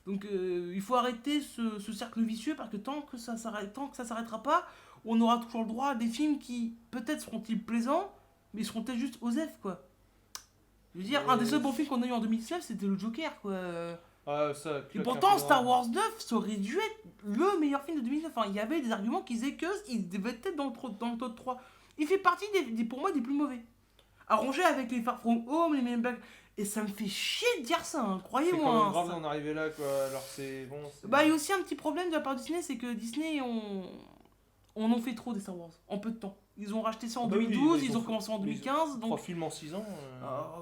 Donc il faut arrêter ce cercle vicieux parce que tant que ça s'arrêtera pas, on aura toujours le droit à des films qui peut-être seront-ils plaisants, mais seront peut-être juste osef quoi. Je veux dire, un des seuls bons films qu'on a eu en 2019 c'était le Joker quoi. Ah, ça, Et claque pourtant, un peu Star dans- Wars 9, ça aurait dû être le meilleur film de 2009. Enfin, il y avait des arguments qui disaient qu'il devait être dans le top 3. Il fait partie, pour moi, des plus mauvais. Arrangé avec les Far From Home, les Men in Black. Et ça me fait chier de dire ça, hein, C'est croyez-moi. quand même hein, grave ça. d'en arriver là, quoi. Alors c'est bon. Bah, il y a aussi un petit problème de la part de Disney, c'est que Disney, on en fait trop des Star Wars, en peu de temps. Ils ont racheté ça en Bah oui, 2012, bah, ils ont commencé en mais ils- 2015, 3 donc... films en 6 ans.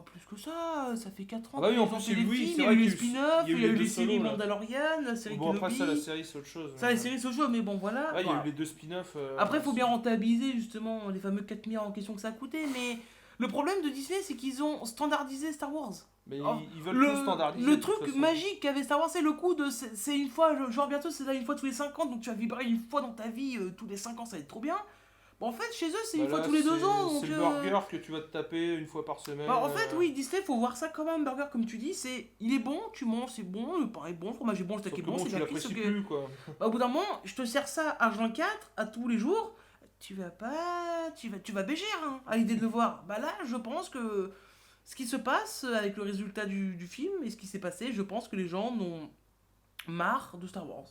Plus que ça fait 4 ans. Ah bah oui, en qu'ils ont plus, fait les oui, films, c'est il y a vrai eu les qu'il y a eu- spin-offs, il y a eu il y a eu les les deux séries solos, là. Mandalorian, la série Bon, après, Kenobi. ça, la série, c'est autre chose. Ça, les séries c'est autre chose, mais bon, voilà. Ouais, il y a Voilà. eu les 2 spin-offs. Après, il faut bien rentabiliser justement les fameux 4 milliards en question que ça a coûté, mais le problème de Disney, c'est qu'ils ont standardisé Star Wars. Mais Oh, ils veulent tout standardiser. le de toute truc façon. magique qu'avait Star Wars, c'est le coup de. C'est une fois, genre bientôt, c'est là une fois tous les 5 ans, donc tu vas vibrer une fois dans ta vie, tous les 5 ans, ça va être trop bien. Bon, en fait, chez eux, c'est une Bah fois là, tous les 2 ans. C'est Donc, le burger que tu vas te taper une fois par semaine. Bah, en fait, oui, Disney, faut voir ça comme un burger, comme tu dis. Il est bon, tu manges, c'est bon, le pain est bon, le fromage est bon, le steak Sauf est que bon, bon, c'est tu bien cuit, l'apprécies sauf que- plus, quoi. Bah, au bout d'un moment, je te sers ça à 24 à tous les jours. Tu vas bégir hein, à l'idée de le voir. Bah là, je pense que ce qui se passe avec le résultat du film et ce qui s'est passé, je pense que les gens n'ont marre de Star Wars.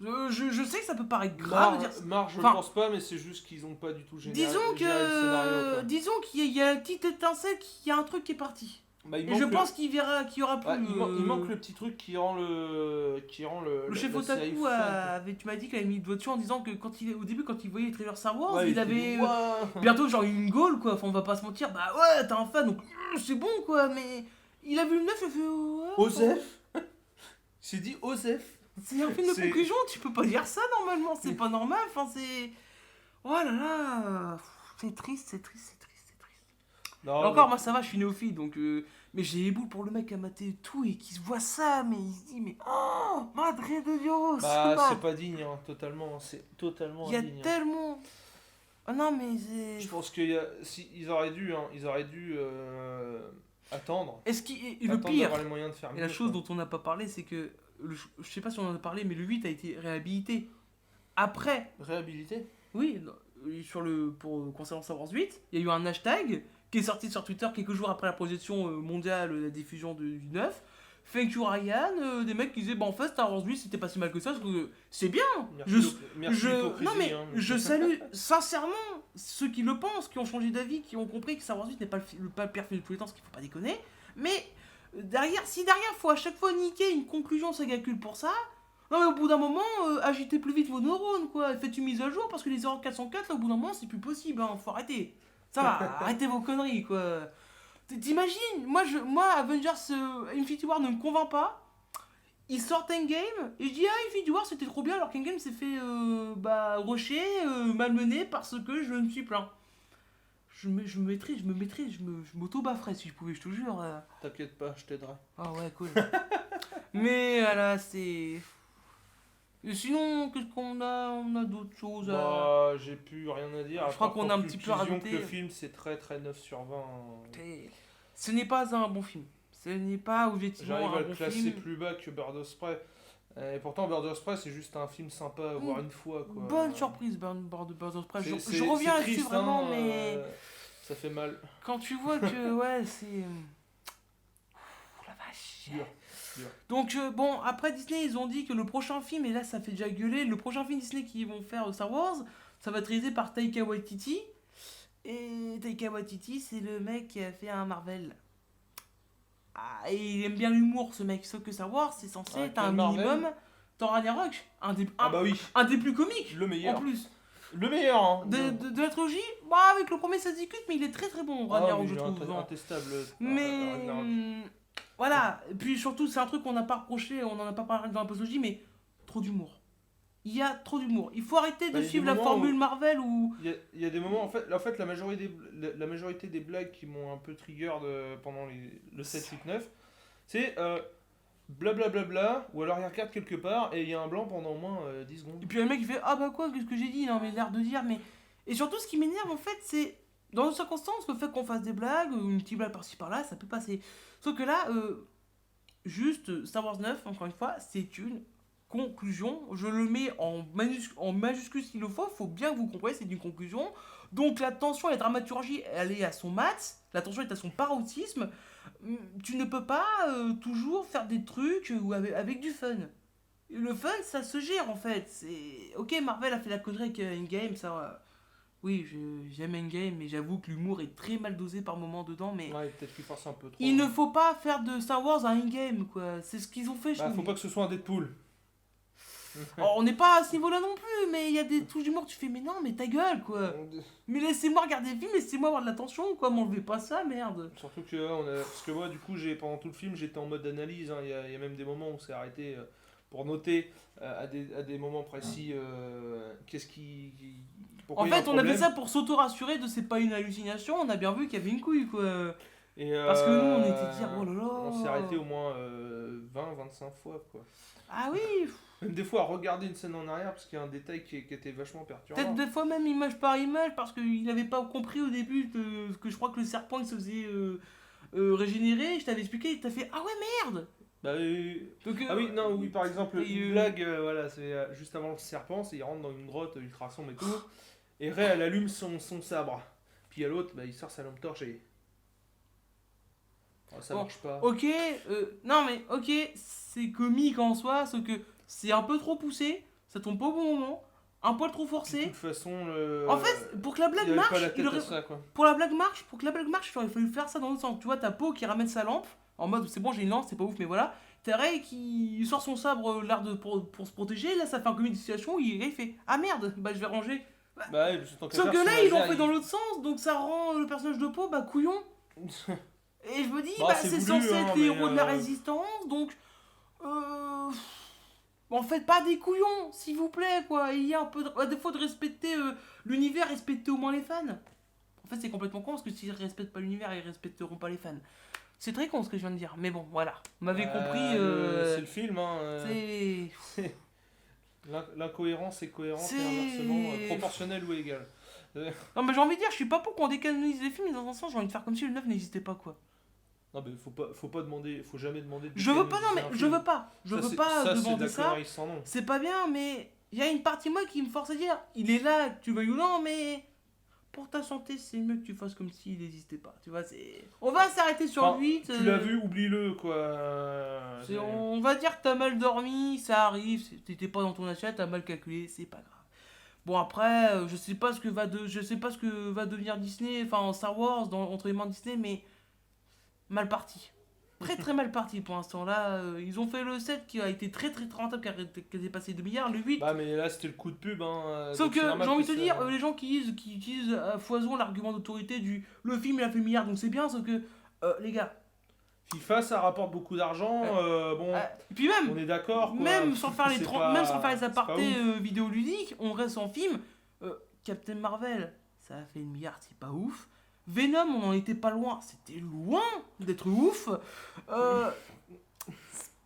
Je sais que ça peut paraître grave de dire ça. Je Enfin, pense pas, mais c'est juste qu'ils ont pas du tout géré Disons géré le scénario, quoi. disons qu'il y a une petite étincelle, qu'il y a un truc qui est parti. Bah, il Et manque je le- pense qu'il y aura plus. Ouais, il manque le petit truc qui rend le Le chef la série Otaku fun, tu m'as dit qu'il avait mis de votre en disant que au début, quand il voyait les trailers Star Wars, quoi. Ouais, il avait dit, Ouah. bientôt genre une goal quoi. Enfin, on va pas se mentir. Bah ouais, t'es un fan donc c'est bon quoi. Mais il a vu le 9 et fait ouais. Osef. C'est dit Osef. C'est un film de C'est- conclusion. Tu peux pas dire ça normalement. C'est pas normal. Enfin, c'est. Oh là là. C'est triste, c'est triste, c'est triste, c'est triste. Non, Et encore, mais- moi ça va, je suis néophyte donc. Mais j'ai les boules pour le mec à mater tout et qui se voit ça, mais il se dit, mais oh, Madre de Dios! Bah, man. c'est pas digne, hein, totalement. C'est totalement Il y a indigne. Hein. tellement. Ah non, mais c'est. Je pense qu'ils auraient dû attendre. Est-ce qu'il. Et le Attendre pire, d'avoir les moyens de faire et la mieux, chose quoi. dont on n'a pas parlé, c'est que. Je sais pas si on en a parlé, mais le 8 a été réhabilité. Après, Réhabilité. oui, concernant Star Wars 8, il y a eu un hashtag qui est sorti sur Twitter quelques jours après la projection mondiale, la diffusion du 9. Thank you Ryan, des mecs qui disaient, bah en fait Star Wars 8 c'était pas si mal que ça, parce que c'est bien. Merci l'hypocrisie, Non mais hein. je salue sincèrement ceux qui le pensent, qui ont changé d'avis, qui ont compris que Star Wars 8 n'est pas le pire film de tous les temps, ce qu'il faut pas déconner. Mais si derrière faut à chaque fois niquer une conclusion sagacule pour ça, non mais au bout d'un moment, agitez plus vite vos neurones quoi, faites une mise à jour parce que les erreurs 404 là, au bout d'un moment c'est plus possible, hein, faut arrêter. Ça va, arrêtez vos conneries quoi. T'imagines, moi Avengers Infinity War ne me convainc pas. Ils sortent Endgame et je dis ah Infinity War c'était trop bien alors qu'Endgame s'est fait rusher, malmené parce que je me suis plaint. Je m'auto-bafferais si je pouvais, je te jure. T'inquiète pas, je t'aiderai. Ah ouais, cool. Mais voilà, c'est... Et sinon, qu'est-ce qu'on a? On a d'autres choses à... Bah, j'ai plus rien à dire. Je crois à part qu'on a un petit peu conclusion rajouté. que le film c'est très très 9 sur 20. Ce n'est pas un bon film. Ce n'est pas objectivement J'arrive un à le bon classer film. plus bas que Bird of Prey. Et pourtant Bird of Prey c'est juste un film sympa à voir une fois quoi. Bonne surprise, Bird of Prey. C'est- Je reviens c'est là-dessus triste, vraiment, hein, mais... ça fait mal. Quand tu vois que, ouais, c'est... Ouh, la vache. Dur. Donc, bon, après Disney, ils ont dit que le prochain film, et là ça fait déjà gueuler, le prochain film Disney qu'ils vont faire Star Wars, ça va être réalisé par Taika Waititi. Et Taika Waititi, c'est le mec qui a fait un Marvel. Ah, et il aime bien l'humour, ce mec, sauf que Star Wars, c'est censé Ah, être quel un Marvel minimum Thor Ragnarok, Ah bah oui, un des plus comiques, le meilleur. en plus. Le meilleur hein. De la trilogie, bah, avec le premier ça se discute, mais il est très très bon, Ah, Ragnarok, oui, je il est trouve. hein. intestable. Mais Ragnarok. voilà, et puis surtout c'est un truc qu'on n'a pas reproché, on n'en a pas parlé dans la postologie, mais trop d'humour. Il y a trop d'humour. Il faut arrêter Bah, de il y a suivre des la moments formule Marvel où... Il y a des moments, en fait la majorité des blagues qui m'ont un peu trigger pendant le 7, 8, 9, c'est blablabla, ou alors il regarde quelque part et il y a un blanc pendant au moins 10 secondes. Et puis le mec il fait ah bah quoi, qu'est-ce que j'ai dit, non mais l'air de dire, mais... Et surtout ce qui m'énerve en fait c'est, dans nos circonstances, le fait qu'on fasse des blagues, une petite blague par-ci par-là, ça peut passer. Sauf que là, juste Star Wars 9, encore une fois, c'est une conclusion. Je le mets en majuscule s'il le faut bien que vous compreniez, c'est une conclusion. Donc la tension et la dramaturgie, elle est à son max, la tension est à son paroxysme. Tu ne peux pas toujours faire des trucs avec du fun. Le fun, ça se gère en fait. Ok, Marvel a fait la connerie avec Endgame, ça. Oui, j'aime Endgame, mais j'avoue que l'humour est très mal dosé par moments dedans. Mais Ouais, peut-être qu'il force un peu trop. il ne faut pas faire de Star Wars un Endgame, quoi. C'est ce qu'ils ont fait, je Bah, trouve. faut pas que ce soit un Deadpool. Alors, on n'est pas à ce niveau-là non plus, mais il y a des touches d'humour, tu fais, mais non, mais ta gueule, quoi. Mais laissez-moi regarder le film, laissez-moi avoir de l'attention, quoi. M'enlevez pas ça, merde. Surtout que parce que moi, du coup, pendant tout le film, j'étais en mode analyse. Hein. Il y a même des moments où c'est arrêté pour noter à des moments précis pourquoi En il y a un fait, on a fait problème. ça pour s'auto-rassurer de c'est pas une hallucination, on a bien vu qu'il y avait une couille, quoi. Et, Parce que nous, on était dire, oh là là. On s'est arrêté au moins 20-25 fois, quoi. Ah oui, Même des fois à regarder une scène en arrière parce qu'il y a un détail qui était vachement perturbant. peut-être des fois même image par image, parce qu'il n'avait pas compris au début que je crois que le serpent il se faisait régénérer. Je t'avais expliqué, il t'a fait ah ouais merde. Bah, Donc, ah oui, non, oui, par exemple, et, une blague, voilà, c'est juste avant le serpent, c'est il rentre dans une grotte ultra sombre et tout, et Rey, elle allume son sabre. Puis à l'autre, bah, il sort sa lampe torche et. Oh, ça marche pas. Ok, non mais ok, c'est comique en soi, sauf que c'est un peu trop poussé, ça tombe pas au bon moment, un poil trop De forcé. toute façon, En fait, pour que la blague il avait marche, pas la tête à ça, quoi. pour la blague marche, il aurait fallu faire ça dans l'autre sens. Tu vois, ta peau qui ramène sa lampe, en mode c'est bon, j'ai une lance, c'est pas ouf, mais voilà. T'as Rey qui sort son sabre, l'air de pour se protéger. Là, ça fait un comédie de situation. Il fait ah merde, bah je vais ranger. Bah, ouais, tant qu'à Sauf faire, que son là, ils l'ont laser, fait dans l'autre sens, donc ça rend le personnage de peau bah couillon. Et je me dis, Bah, bah c'est c'est voulu, censé hein, être les mais, héros de la résistance, donc. En fait, pas des couillons, s'il vous plaît, quoi. Il y a un peu à défaut de respecter l'univers, respectez au moins les fans. En fait, c'est complètement con parce que s'ils respectent pas l'univers, ils respecteront pas les fans. C'est très con ce que je viens de dire, mais bon, voilà. Vous m'avez compris. C'est le film, hein. C'est. L'incohérence est cohérente C'est- et inversement proportionnelle ou égale. Non, mais j'ai envie de dire, je suis pas pour qu'on décanonise les films, mais dans un sens, j'ai envie de faire comme si le 9 n'existait pas, quoi. Non, mais faut pas demander, faut jamais demander. Je veux pas, non, mais un je film. veux pas. Je Ça, veux c'est- pas ça, demander c'est de la ça. connerie sans nom. C'est pas bien, mais il y a une partie de moi qui me force à dire il est là, que tu veuilles ou non, mais pour ta santé, c'est mieux que tu fasses comme s'il n'existait pas. Tu vois, c'est. On va s'arrêter sur Enfin, le 8. Tu l'as vu, oublie-le, quoi. On va dire que t'as mal dormi, ça arrive, t'étais pas dans ton assiette, t'as mal calculé, c'est pas grave. Bon après, je sais pas ce que va devenir Disney, enfin Star Wars entre les mains de Disney, mais mal parti. Très très mal parti pour l'instant. Là, ils ont fait le 7 qui a été très très rentable, qui a dépassé 2 milliards. Le 8. Bah, mais là, c'était le coup de pub, hein. Sauf donc que c'est normal j'ai envie de que te ça- dire, les gens qui utilisent à foison l'argument d'autorité du le film il a fait milliard donc c'est bien, sauf que les gars. FIFA, ça rapporte beaucoup d'argent. Bon, Et puis même, on est d'accord, quoi. même sans faire les C'est 30, pas- même sans faire les c'est pas apartés ouf. vidéoludiques, on reste en film. Captain Marvel, ça a fait 1 milliard, c'est pas ouf. Venom, on en était pas loin, c'était loin d'être ouf.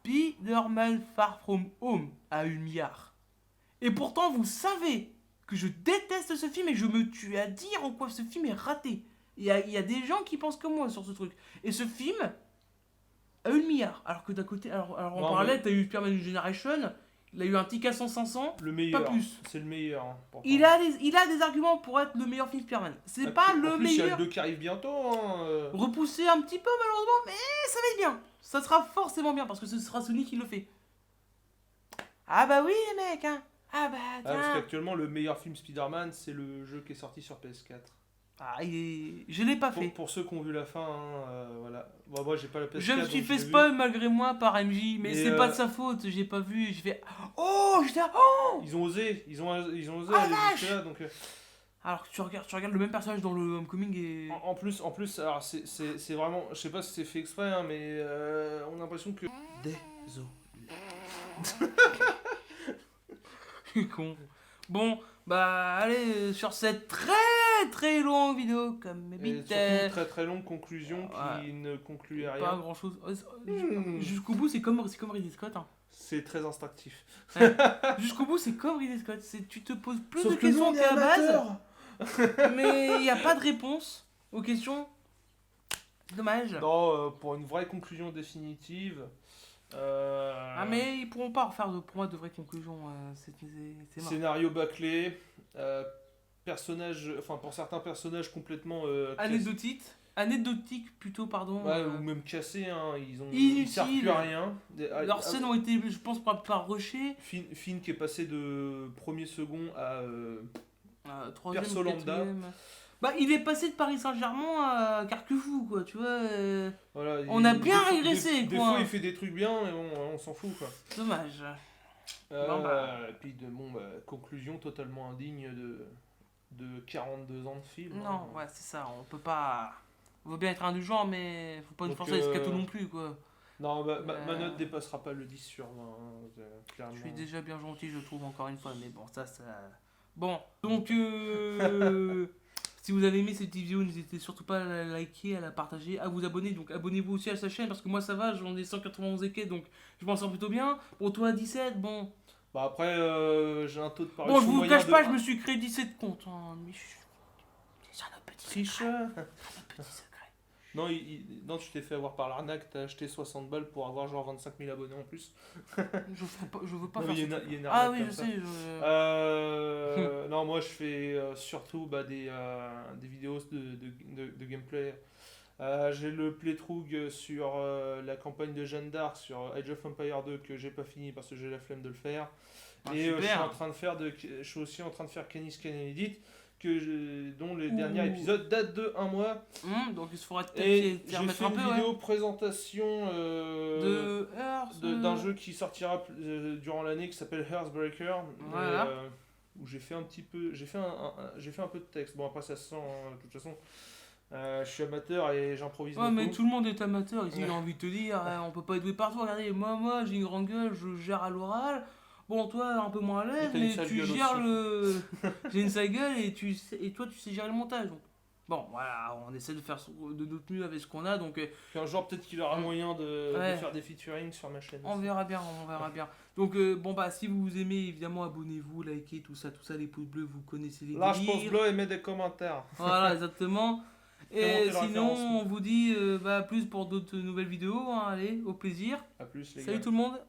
Spider-Man Far From Home a 1 milliard. Et pourtant, vous savez que je déteste ce film et je me tue à dire en quoi ce film est raté. Il y a des gens qui pensent comme moi sur ce truc. Et ce film a 1 milliard. Alors que d'un côté, alors en Non, parallèle, t'as eu Superman Generation, il a eu un ticket à 100-500. Le meilleur. Pas plus. C'est le meilleur. Hein, pourtant. Il a des arguments pour être le meilleur film Superman. C'est Ah, pas en le plus, il y a meilleur. le 2 qui arrive bientôt. Hein. Repoussé un petit peu malheureusement, mais ça va être bien. Ça sera forcément bien parce que ce sera Sony qui le fait. Ah bah oui les mecs, hein. Ah bah Ah, parce tiens. qu'actuellement, le meilleur film Spider-Man, c'est le jeu qui est sorti sur PS4. Ah, je l'ai pas fait. Pour ceux qui ont vu la fin, hein, voilà. Bon, moi, j'ai pas la PS4. Je me suis donc fait je l'ai vu. spoil malgré moi par MJ, mais Et, c'est pas de sa faute, j'ai pas vu, j'ai fait oh, j'étais là, oh. Ils ont osé Ah, aller vache. jusque là, donc. Alors que tu regardes le même personnage dans le Homecoming et En plus, alors c'est vraiment, je sais pas si c'est fait exprès, hein, mais on a l'impression que. désolé. Con. Bon, bah allez sur cette très très longue vidéo comme Et d'habitude. surtout une très très longue conclusion Ouais. qui ne conclut à Pas rien. grand chose. Hmm. Jusqu'au bout, c'est comme Ridley Scott. Hein. C'est très instinctif. Jusqu'au bout, c'est comme Ridley Scott. Tu te poses plus Sauf de que nous, questions on est qu'à la base, amateurs. mais il n'y a pas de réponse aux questions. Dommage. Non, pour une vraie conclusion définitive. Ah, mais ils pourront pas refaire pour moi de vraies conclusions. C'est mort. Scénario bâclé. Personnage, enfin pour certains personnages complètement. Anecdotique. anecdotique plutôt, pardon. Ouais, ou même cassés, hein, ils Inutile. servent plus à rien. Leurs scènes ont été, je pense, par rushées. Finn qui est passé de premier second à Troisième perso ou lambda. quatrième. Bah, il est passé de Paris Saint-Germain à Carquefou, quoi, tu vois. Voilà, On a bien régressé, des quoi. fois il fait des trucs bien, mais bon, on s'en fout quoi. Dommage. Et puis conclusion totalement indigne de 42 ans de film. Non, hein. ouais, c'est ça, on peut pas... On veut bien être indulgent, mais faut pas nous Donc, forcer à l'escato non plus, quoi. Non, ma note dépassera pas le 10 sur 20, hein, clairement. Je suis déjà bien gentil, je trouve, encore une fois, mais bon, ça... Bon, donc, si vous avez aimé cette vidéo, n'hésitez surtout pas à la liker, à la partager, à vous abonner. Donc, abonnez-vous aussi à sa chaîne, parce que moi, ça va, j'en ai 191 équets, donc je m'en sors plutôt bien. Pour toi, 17, bon... Bah après, j'ai un taux de Bon, parution je vous moyen cache de pas, je me suis créé 17 comptes, hein, mais... C'est un autre petit secret. tricheur. Petit secret. Non, non, tu t'es fait avoir par l'arnaque, t'as acheté 60 balles pour avoir genre 25 000 abonnés en plus. Je veux pas Non, faire il y a ça. une- il y a une Ah arnaque oui, comme je ça. sais. Non, moi je fais surtout des vidéos de gameplay. J'ai le playthrough sur la campagne de Jeanne d'Arc sur Age of Empire 2 que j'ai pas fini parce que j'ai la flemme de le faire. Ah, Et je suis super. en train de faire je suis aussi en train de faire Canis Canin Edit dont les Ouh. derniers épisodes datent de 1 mois. Donc il se faudra Et peut-être j'ai remettre fait un une peu, ouais. vidéo présentation De Earth. d'un jeu qui sortira durant l'année qui s'appelle Hearthbreaker. Voilà. Où j'ai fait un petit peu j'ai fait un peu de texte. Bon après ça se sent hein, de toute façon. Je suis amateur et j'improvise Ouais, beaucoup. mais tout le monde est amateur ici, Ouais. j'ai envie de te dire, on peut pas être doué partout. Regardez, moi j'ai une grande gueule, je gère à l'oral. Bon, toi, un peu moins à l'aise, Et t'as une mais sale tu gueule gères aussi. le. J'ai une sale gueule et toi, tu sais gérer le montage. Donc. Bon, voilà, on essaie de faire de notre mieux avec ce qu'on a, donc Puis un jour peut-être qu'il aura moyen de Ouais. faire des featuring sur ma chaîne. on aussi. verra bien, on verra bien. Donc, bon, bah, si vous aimez, évidemment, abonnez-vous, likez, tout ça, les pouces bleus, vous connaissez les Lâche pouce délires. bleu et mets des commentaires. Voilà, exactement. Fais Et monter le sinon, référencement. on vous dit, plus pour d'autres nouvelles vidéos. Hein, allez, au plaisir. A plus les Salut gars. tout le monde.